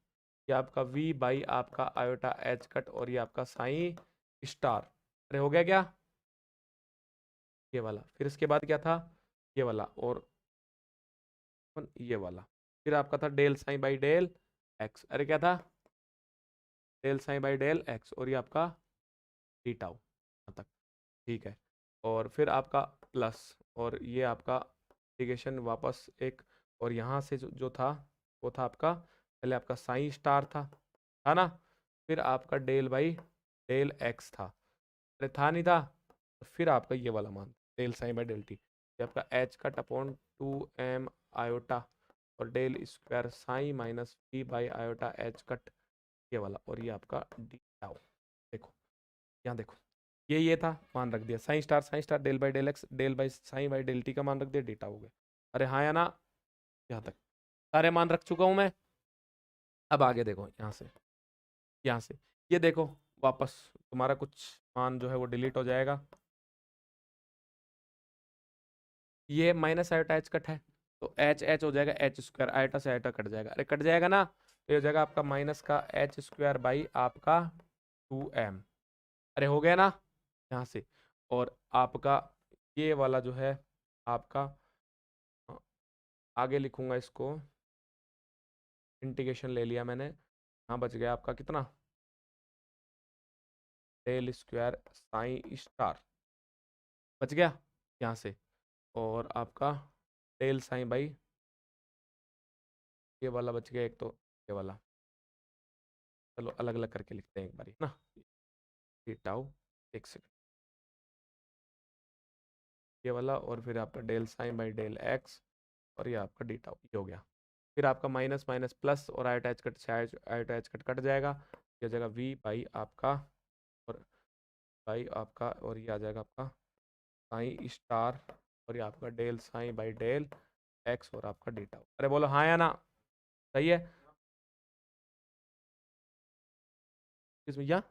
ये आपका वी बाई आपका आयोटा एच कट, और ये आपका साइन स्टार। अरे हो गया क्या? ये वाला, फिर इसके बाद क्या था? ये वाला, और ये वाला, फिर आपका था del psi by del X. अरे क्या था? Del psi by del X, और ये आपका डी टाउ तक। ठीक है, और फिर आपका प्लस, और ये आपका इंटीग्रेशन वापस एक, और यहाँ से जो था वो था आपका पहले आपका साइन स्टार था ना, फिर आपका डेल बाई डेल एक्स था, अरे था नहीं था, तो फिर आपका ये वाला मान del psi by del T, ये आपका H cut upon two M iota, और del square psi minus p by iota H cut, ये वाला, और ये आपका डी टाउ। देखो यहाँ देखो, ये था, मान रख दिया, psi star del by del x del by psi by del T का मान रख दिया, डेटा हो गया। अरे हाँ या ना? यहाँ तक सारे मान रख चुका हूँ मैं। अब आगे देखो, यहाँ से ये देखो, वापस तुम्हारा कुछ मान जो है वो डिलीट हो जाएगा। ये माइनस आयोटा एच कट है, तो एच एच हो जाएगा एच स्क्वायर, आयोटा से आयोटा कट जाएगा, अरे कट जाएगा ना, तो ये हो जाएगा आपका माइनस का एच स्क्वायर बाई आपका टू एम। अरे हो गया ना? यहाँ से, और आपका ये वाला जो है आपका अ, आगे लिखूंगा इसको, इंटीग्रेशन ले लिया मैंने, यहाँ बच गया आपका कितना? डेल स्क्वायर साइन स्टार बच गया यहाँ से, और आपका डेल साइन बाई ये वाला बच गया एक, तो ये वाला, चलो अलग अलग करके लिखते हैं एक बारी ना। डी टाउ, एक सेकंड, ये वाला, और फिर आपका del psi by del X, और ये आपका डी टाउ, ये हो गया। फिर आपका माइनस माइनस प्लस, और आयोटा एच कट से आयोटा एच कट कट जाएगा, ये हो जाएगा वी बाई आपका, और बाई आपका, और ये आ जाएगा आपका साइन स्टार, और ये आपका del psi by del X, और आपका डी टाउ। अरे बोलो हाँ या ना, सही है? किस भैया?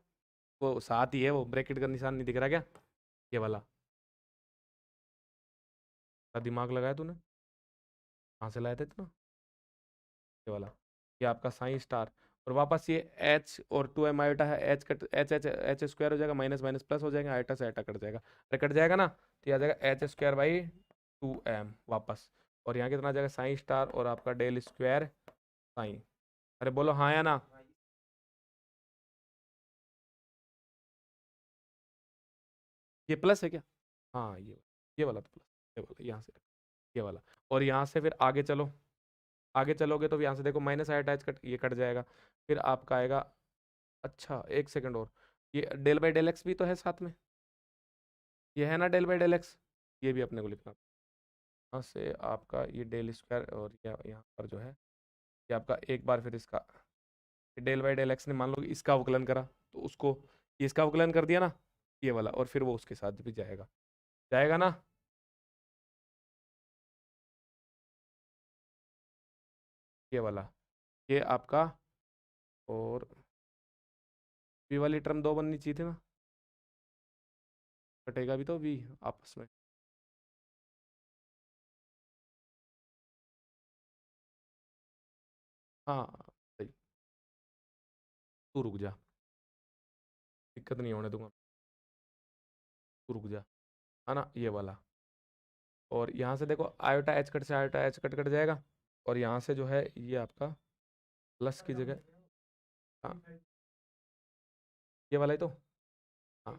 वो साथ ही है, वो ब्रैकेट का निशान नहीं दिख रहा क्या, ये वाला? का दिमाग लगाया तूने, कहाँ से लाया था इतना? ये वाला, ये आपका साइन स्टार, और वापस ये एच और टू एम आयोटा है, H cut H H H square हो जाएगा, माइनस माइनस प्लस हो जाएगा, आयोटा से आयोटा कट जाएगा, अरे कट जाएगा ना, तो ये आ जाएगा H square by two M वापस, और यहाँ कितना आ जाएगा साइन स्टार, और आपका डेल स्क्वायर साइन। अरे बोलो हाँ या ना? ये प्लस है क्या? हाँ ये वाला तो प्लस, ये वाला यहाँ से, ये वाला, और यहाँ से फिर आगे चलो, आगे चलोगे तो यहाँ से देखो माइनस आयोटा एच कट, ये कट जाएगा, फिर आपका आएगा, अच्छा एक सेकंड और, ये डेल बाई डेल एक्स भी तो है साथ में, ये है ना डेल बाई डेल एक्स, ये भी अपने को लिखना, यहाँ से आपका ये डेल स्क्वायर, और यहाँ पर जो है ये आपका एक बार फिर इसका डेल बाई डेल एक्स ने मान लो कि इसका अवकलन करा, तो उसको ये इसका अवकलन कर दिया ना, ये वाला, और फिर वो उसके साथ भी जाएगा, जाएगा ना? ये वाला, ये आपका, और वी वाली टर्म दो बननी चाहिए थी ना, कटेगा भी तो वी आपस में, हाँ सही, तू रुक जा, दिक्कत नहीं होने दूंगा, तू रुक जा, है ना, ये वाला, और यहाँ से देखो आयोटा एच कट से आयोटा एच कट कट जाएगा, और यहाँ से जो है ये आपका प्लस की जगह, हाँ ये वाला ही तो, हाँ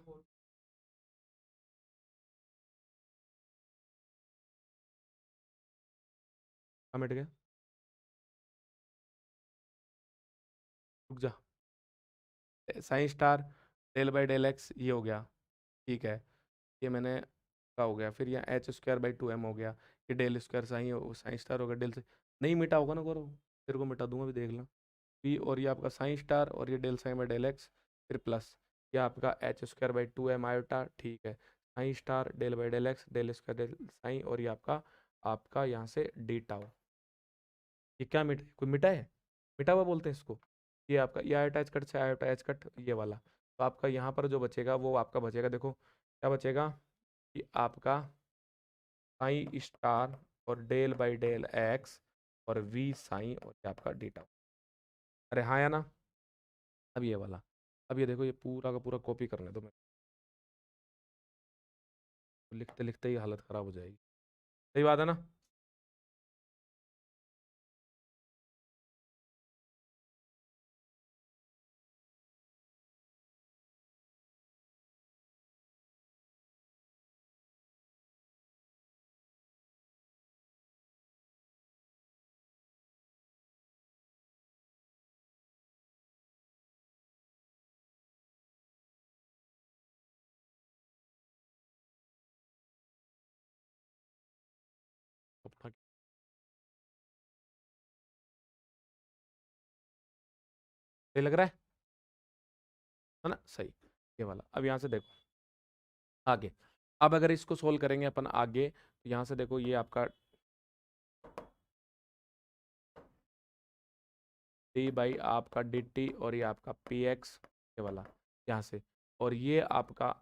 हाँ, मिट गया, रुक जा, psi star del by del x ये हो गया, ठीक है, ये मैंने का हो गया, फिर यहाँ H square by two M हो गया, ये del square psi psi star हो गया, डेल से नहीं मिटा होगा ना गौरव, तेरे को मिटा दूंगा भी, देख ला, पी, और ये आपका साइन स्टार, और ये del psi by del X, फिर प्लस, ये आपका H square by two M iota, ठीक है, psi star del by del x, del square del psi, और ये आपका आपका यहाँ से डी टाउ, ये क्या मिट, कोई मिटा है, मिटा हुआ बोलते हैं इसको, ये आपका ये आयोटा एच कट से आयोटा एच कट, ये वाला, तो आपका यहाँ पर जो बचेगा वो आपका बचेगा, देखो क्या बचेगा, कि आपका साइन स्टार, और डेल बाई डेल एक्स, और वी साइन, और ये आपका डी टाउ। अरे हाँ या ना? अब ये वाला, अब ये देखो, ये पूरा का पूरा कॉपी करने दो, मैं लिखते लिखते ही हालत खराब हो जाएगी, सही बात है ना? अपना सही लग रहा है ना, सही, ये वाला, अब यहाँ से देखो आगे, अब अगर इसको सोल्व करेंगे अपन आगे, तो यहाँ से देखो ये आपका डी बाई आपका डी टी, और ये आपका पी एक्स, ये वाला यहाँ से, और ये आपका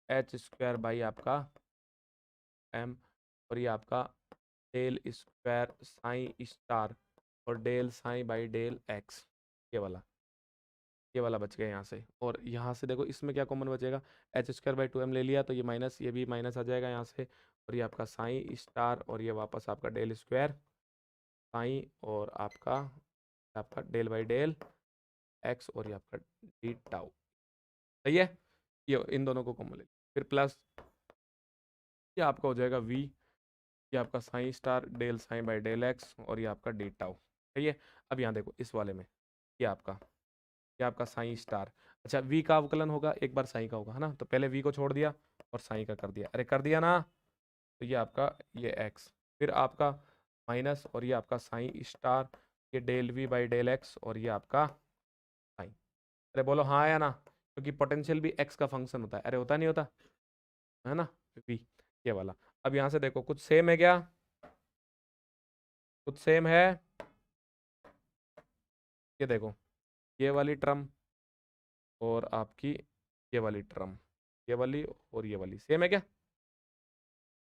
एच स्क्वायर बाई आपका एम, और ये आपका डेल स्क्वायर साइन स्टार, और del psi by del x, ये वाला बच गया यहाँ से, और यहाँ से देखो इसमें क्या कॉमन बचेगा, H square by two M ले लिया, तो ये माइनस, ये भी माइनस आ जाएगा यहाँ से, और ये आपका साइन स्टार, और ये वापस आपका डेल स्क्वायर साइन, और आपका आपका डेल बाई डेल एक्स, और ये आपका डी टाउ, सही है, ये इन दोनों को कॉमन ले, फिर प्लस, ये आपका हो जाएगा वी, ये आपका psi star del psi by del X, और ये आपका डी टाउ, सही है। अब यहाँ देखो इस वाले में, ये आपका साइन स्टार, अच्छा v का अवकलन होगा एक बार साई का होगा, है ना, तो पहले v को छोड़ दिया और साई का कर दिया, अरे कर दिया ना, तो ये आपका ये x, फिर आपका माइनस और ये आपका साई स्टार, ये del v by del x और ये आपका साई। अरे बोलो हाँ या ना, क्योंकि पोटेंशियल भी x का फंक्शन होता है, अरे होता नहीं होता, है ना, v, ये वाला। अब यहाँ से देखो कुछ सेम है क्या, कुछ सेम है, ये देखो ये वाली टर्म और आपकी ये वाली टर्म, ये वाली और ये वाली सेम है क्या,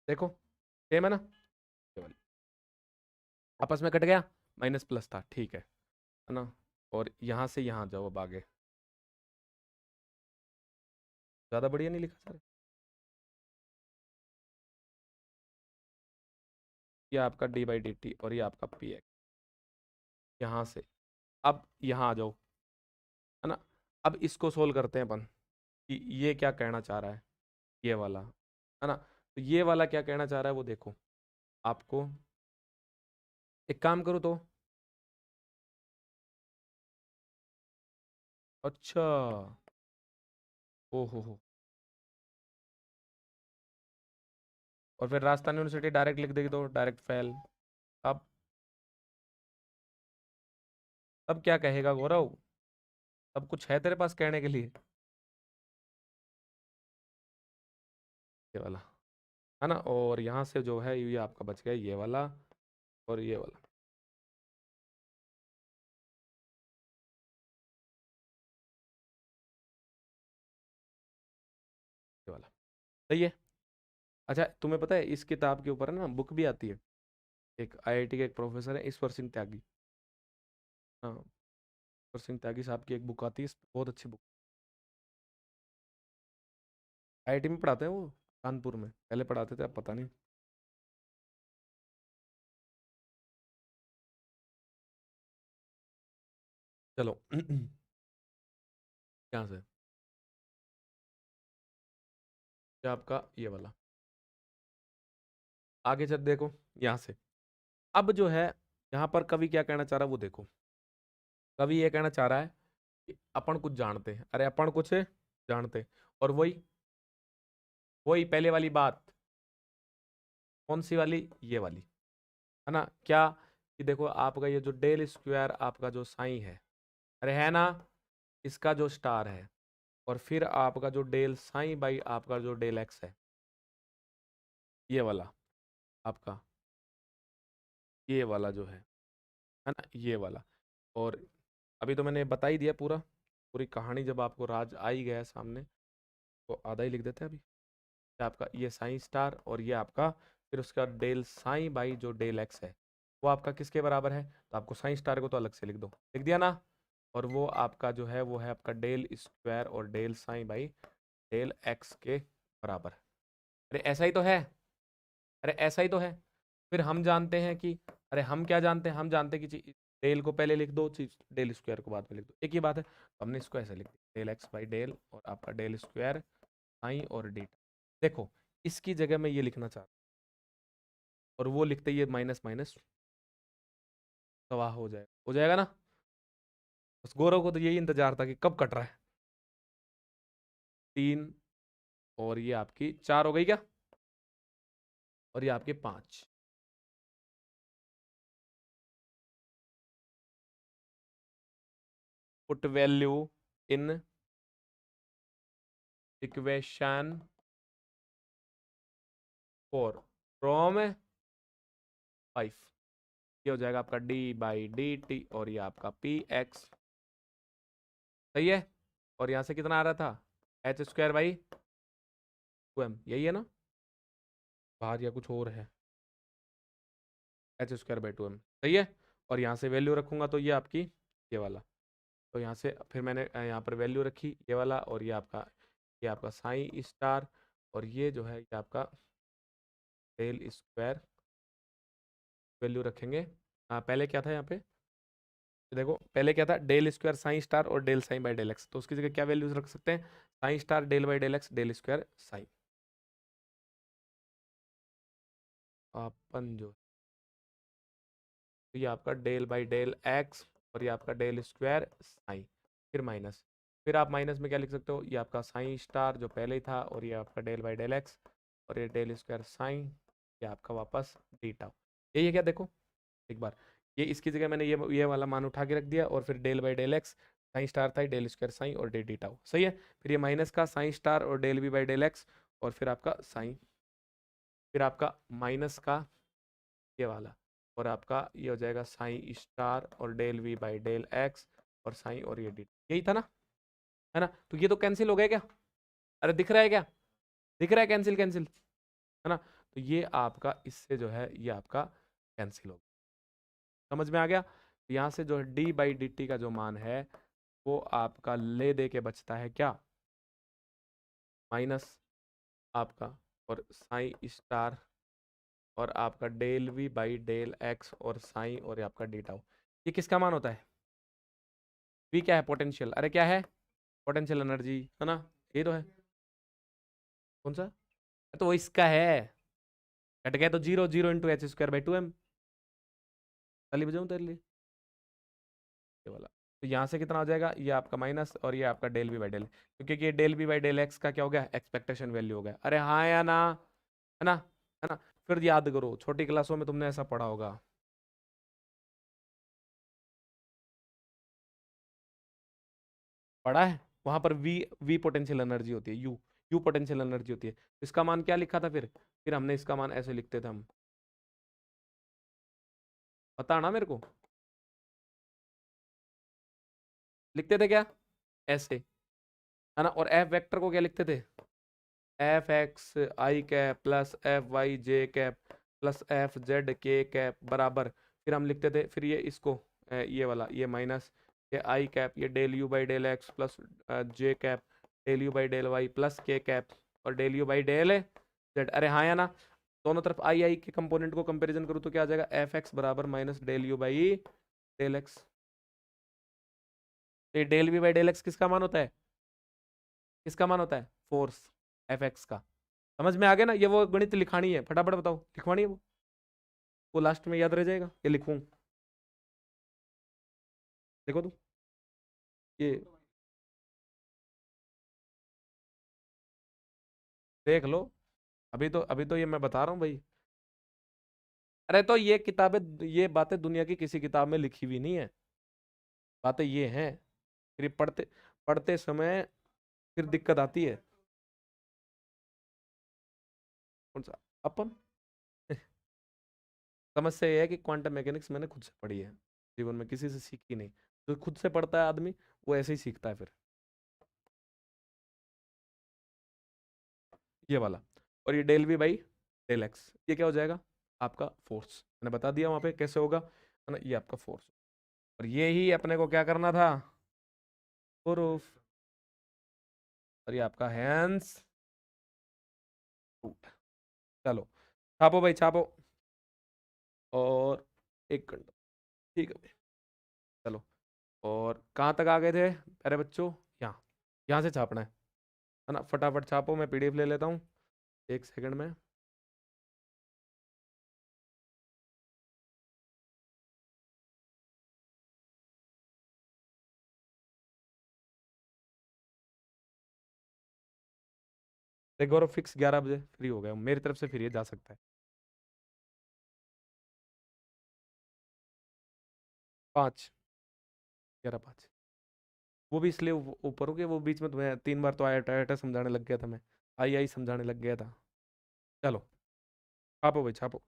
देखो सेम है ना, ये वाली आपस में कट गया, माइनस प्लस था, ठीक है ना, और यहाँ से यहाँ जाओ अब आगे, ज़्यादा बढ़िया नहीं लिखा सर, ये आपका डी बाई डी टी और ये आपका पी एक्स, यहाँ से अब यहाँ आ जाओ, है ना, अब इसको सोल्व करते हैं अपन कि ये क्या कहना चाह रहा है, ये वाला, है ना, तो ये वाला क्या कहना चाह रहा है वो देखो, आपको एक काम करो तो, अच्छा, ओ हो, और फिर राजस्थान यूनिवर्सिटी डायरेक्ट लिख देगी तो डायरेक्ट फेल। अब अब क्या कहेगा गौरव, सब कुछ है तेरे पास कहने के लिए, ये वाला, है ना, और यहाँ से जो है ये आपका बच गया ये वाला और ये वाला, ये वाला, सही है। अच्छा तुम्हें पता है इस किताब के ऊपर है ना बुक भी आती है, एक आईआईटी के एक प्रोफेसर है ईश्वर सिंह त्यागी, हाँ, ईश्वर सिंह त्यागी साहब की एक बुक आती है, बहुत अच्छी बुक, आईआईटी में पढ़ाते हैं वो, कानपुर में पहले पढ़ाते थे, अब पता नहीं। चलो यहाँ से ये आपका ये वाला, आगे चल देखो यहाँ से, अब जो है यहाँ पर कवि क्या कहना चाह रहा है वो देखो, कवि ये कहना चाह रहा है कि अपन कुछ जानते हैं, अरे अपन कुछ जानते हैं, और वही वही पहले वाली बात, कौन सी वाली, ये वाली, है ना, क्या, कि देखो आपका ये जो डेल स्क्वायर आपका जो साइन है, अरे है ना, इसका जो स्टार है, और फिर आपका जो डेल साइन बाई आपका जो डेल एक्स है वाला आपका, ये वाला जो है ना, ये वाला, और अभी तो मैंने बता ही दिया पूरा, पूरी कहानी, जब आपको राज आ ही गया सामने तो आधा ही लिख देते हैं अभी, ये आपका ये साइन स्टार और ये आपका फिर उसका डेल साइन बाई जो डेल एक्स है वो आपका किसके बराबर है, तो आपको साइन स्टार को तो अलग से लिख दो, लिख दिया ना, और वो आपका जो है वो है आपका डेल स्क्वायर और del psi by del X के बराबर। अरे ऐसा ही तो है, अरे ऐसा ही तो है, फिर हम जानते हैं कि, अरे हम क्या जानते हैं, हम जानते हैं कि डेल को पहले लिख दो, चीज डेल स्क्वायर को बाद में लिख दो, एक ही बात है, तो हमने इसको ऐसे लिख दिया डेल एक्स बाई डेल और आपका डेल स्क्वायर साइन और डी, देखो इसकी जगह मैं ये लिखना चाहता हूँ और वो लिखते ही माइनस माइनस तबाह हो जाएगा ना, बस गौरव को तो यही इंतजार था कि कब कट रहा है, 3 और ये आपकी 4 हो गई क्या, और ये आपके 5, put value in equation 4 from 5, ये हो जाएगा आपका डी बाई डी टी और ये आपका पी एक्स, सही है, और यहाँ से कितना आ रहा था, एच स्क्वायर बाई 2m, यही है ना, बाहर या कुछ और है, एच स्क्वायर बाई 2m, सही है, और यहाँ से वैल्यू रखूंगा तो ये आपकी ये वाला, तो यहाँ से फिर मैंने यहाँ पर वैल्यू रखी ये वाला, और ये आपका साइन स्टार, और ये जो है ये आपका डेल स्क्वायर, वैल्यू रखेंगे, पहले क्या था यहाँ पे, देखो पहले क्या था, डेल स्क्वायर साइन स्टार और del psi by del x, तो उसकी जगह क्या वैल्यूज रख सकते हैं, psi star del by del x del square psi, अपन जो, तो ये आपका डेल बाई डेल एक्स और ये आपका डेल स्क्वायर साइन, फिर माइनस, फिर आप माइनस में क्या लिख सकते हो, ये आपका साइन स्टार जो पहले ही था, और ये आपका डेल बाई डेल एक्स, और ये डेल स्क्वायर साइन, ये आपका वापस डी टाउ। यही है क्या, देखो एक बार, ये इसकी जगह मैंने ये वाला मान उठा के रख दिया, और फिर del by del X, psi star था डेल स्क्वायर साइन और डी डी टाउ, सही है। फिर ये माइनस का साइन स्टार और del B by del X, और फिर आपका साइन, फिर आपका माइनस का ये वाला, और आपका ये हो जाएगा साइन स्टार और del V by del X और साइन और ये डी, यही था ना, है ना। तो ये तो कैंसिल हो गया क्या, अरे दिख रहा है क्या, दिख रहा है, कैंसिल कैंसिल, है ना। तो ये आपका इससे जो है ये आपका कैंसिल हो गया, समझ में आ गया। तो यहाँ से जो है डी बाई डी टी का जो मान है वो आपका ले दे के बचता है क्या, माइनस आपका और साइन स्टार और आपका del V by del X और साइन और ये आपका डी टाउ। ये किसका मान होता है, वी क्या है, पोटेंशियल, अरे क्या है, पोटेंशियल एनर्जी, है ना, ये तो है, कौन सा, तो वो इसका है, कट गया तो zero, zero into H square by two M, ताली बजाऊं तेरे लिए, ये वाला। तो यहाँ से कितना हो जाएगा, ये आपका माइनस और ये आपका डेल बी बाई डेल, क्योंकि ये del B by del X का क्या हो गया, एक्सपेक्टेशन वैल्यू हो गया, अरे हाँ या ना, है ना, है ना। फिर याद करो छोटी क्लासों में तुमने ऐसा पढ़ा होगा, पढ़ा है, वहां पर वी, वी पोटेंशियल एनर्जी होती है, यू पोटेंशियल एनर्जी होती है। इसका मान क्या लिखा था फिर हमने इसका मान ऐसे लिखते थे हम, पता ना मेरे को, लिखते थे क्या, ऐसे, है ना। और एफ वेक्टर को क्या लिखते थे, F x I cap plus F Y J cap plus F Z के कैप बराबर, फिर हम लिखते थे, फिर ये इसको ये वाला ये माइनस ये आई कैप, ये del U by del X plus J cap, del U by del Y plus K cap और del U by del Z, अरे हाँ या ना। दोनों तरफ आई आई के कंपोनेंट को कंपैरिजन करूँ तो क्या आ जाएगा, एफ एक्स बराबर minus del U by del x. ये del V by del x किसका मान होता है, किसका मान होता है, फोर्स एफ एक्स का। समझ में आ गया ना, ये वो गणित लिखानी है, फटाफट बताओ, लिखवानी है वो लास्ट में याद रह जाएगा, ये लिखूं, देखो तू, ये देख लो, अभी तो ये मैं बता रहा हूँ भाई, अरे तो ये किताबें, ये बातें दुनिया की किसी किताब में लिखी हुई नहीं है, बातें ये हैं, फिर ये पढ़ते पढ़ते समय फिर दिक्कत आती है, कौन सा, अपन समस्या ये है कि क्वांटम मैकेनिक्स मैंने खुद से पढ़ी है, जीवन में किसी से सीखी नहीं। जो खुद से पढ़ता है आदमी वो ऐसे ही सीखता है फिर, ये वाला। और ये del V by del x ये क्या हो जाएगा, आपका फोर्स, मैंने बता दिया वहां पे कैसे होगा, है ना, ये आपका फोर्स। और ये ही अपने को क्या करना था, प्रूफ, और ये आपका हैंस रूट। चलो छापो भाई छापो, और एक घंटा, ठीक है भाई, चलो। और कहाँ तक आ गए थे अरे बच्चों, यहाँ, यहाँ से छापना है ना, फटाफट छापो, मैं पीडीएफ ले लेता हूँ एक सेकंड में। देख गौरव फिक्स 11 बजे फ्री हो गया हूँ, मेरी तरफ से फिर ये जा सकता है, 5, 11:05। वो भी इसलिए ऊपर हो गया, वो बीच में तुम्हें 3 बार तो आया समझाने लग गया था मैं, आई आई समझाने लग गया था। चलो छापो भाई छापो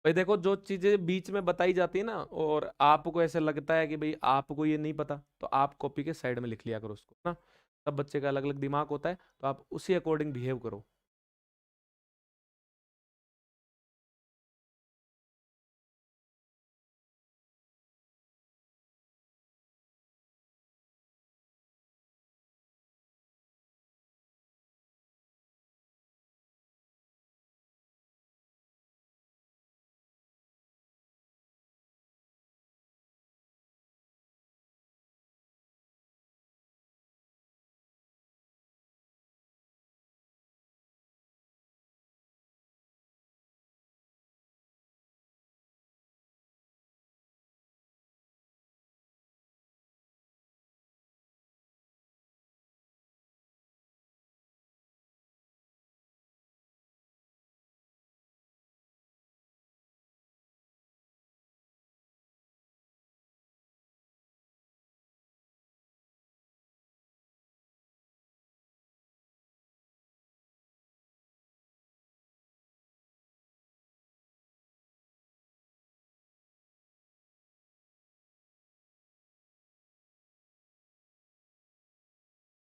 भाई देखो जो चीजें बीच में बताई जाती है ना, और आपको ऐसे लगता है कि भाई आपको ये नहीं पता, तो आप कॉपी के साइड में लिख लिया करो उसको ना, सब बच्चे का अलग अलग दिमाग होता है, तो आप उसी अकॉर्डिंग बिहेव करो।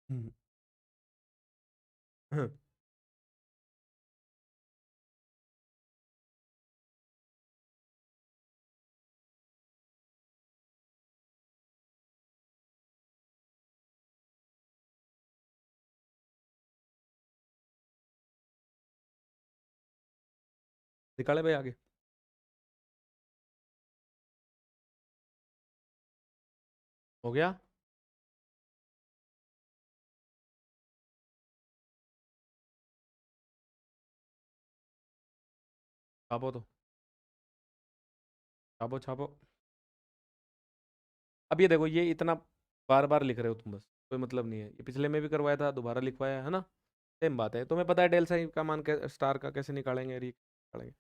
हम्म, हाँ, निकाले भाई आगे। हो गया। छापो तो, छापो छापो। अब ये देखो, ये इतना बार बार लिख रहे हो तुम, बस कोई मतलब नहीं है। ये पिछले में भी करवाया था, दोबारा लिखवाया है ना। सेम बात है। तुम्हें पता है डेल साइन का मान के स्टार का कैसे निकालेंगे, री निकालेंगे।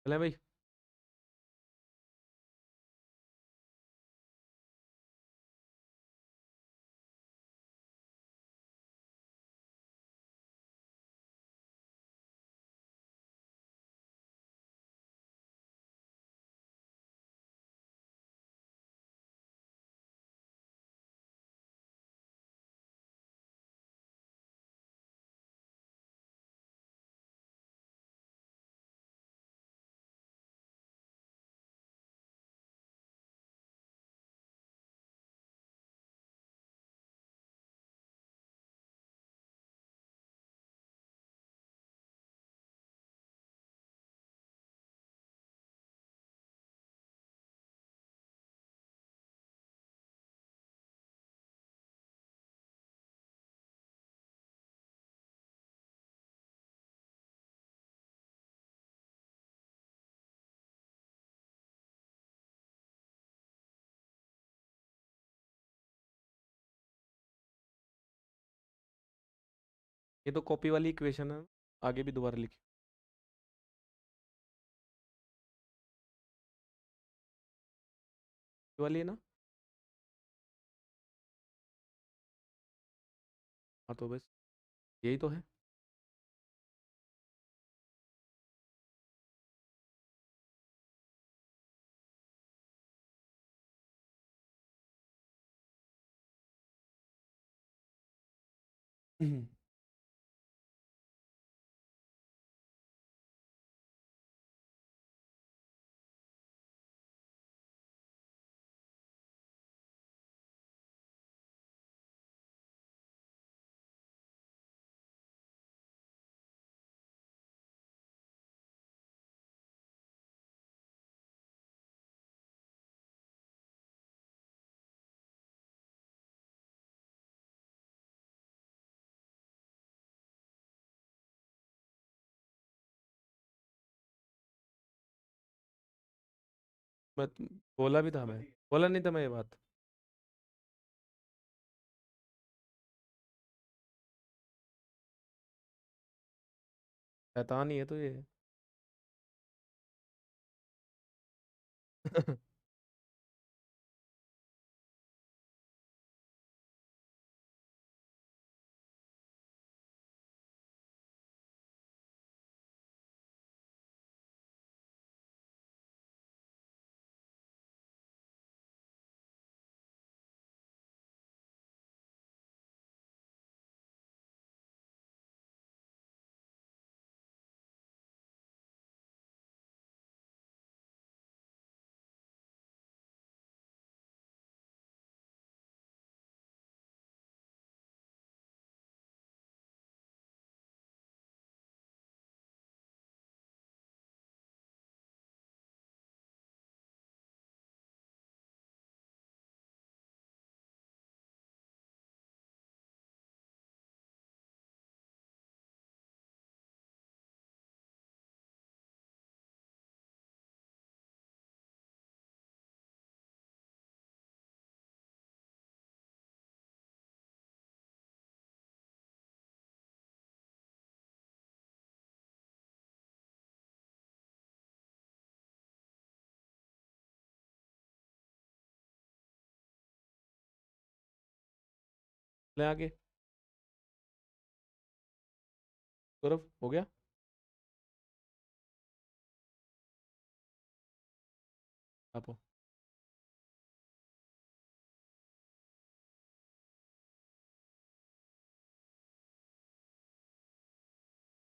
चले भाई। ये तो कॉपी वाली इक्वेशन है। आगे भी दोबारा लिखी वाली है ना। हाँ तो बस यही तो है। हम्म। मैं बोला भी था, मैं बोला नहीं था मैं ये बात। शैतान ही है तो ये। ले आगे। गौरव हो गया। आप हो।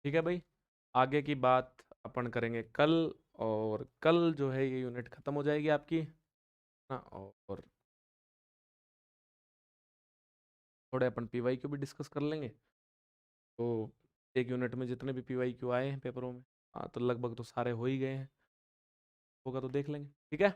ठीक है भाई, आगे की बात अपन करेंगे कल। और कल जो है ये यूनिट खत्म हो जाएगी आपकी ना। और थोड़े अपन पीवाई क्यू भी डिस्कस कर लेंगे। तो एक यूनिट में जितने भी पीवाई क्यू आए हैं पेपरों में, हाँ तो लगभग तो सारे हो ही गए हैं। होगा तो देख लेंगे, ठीक है।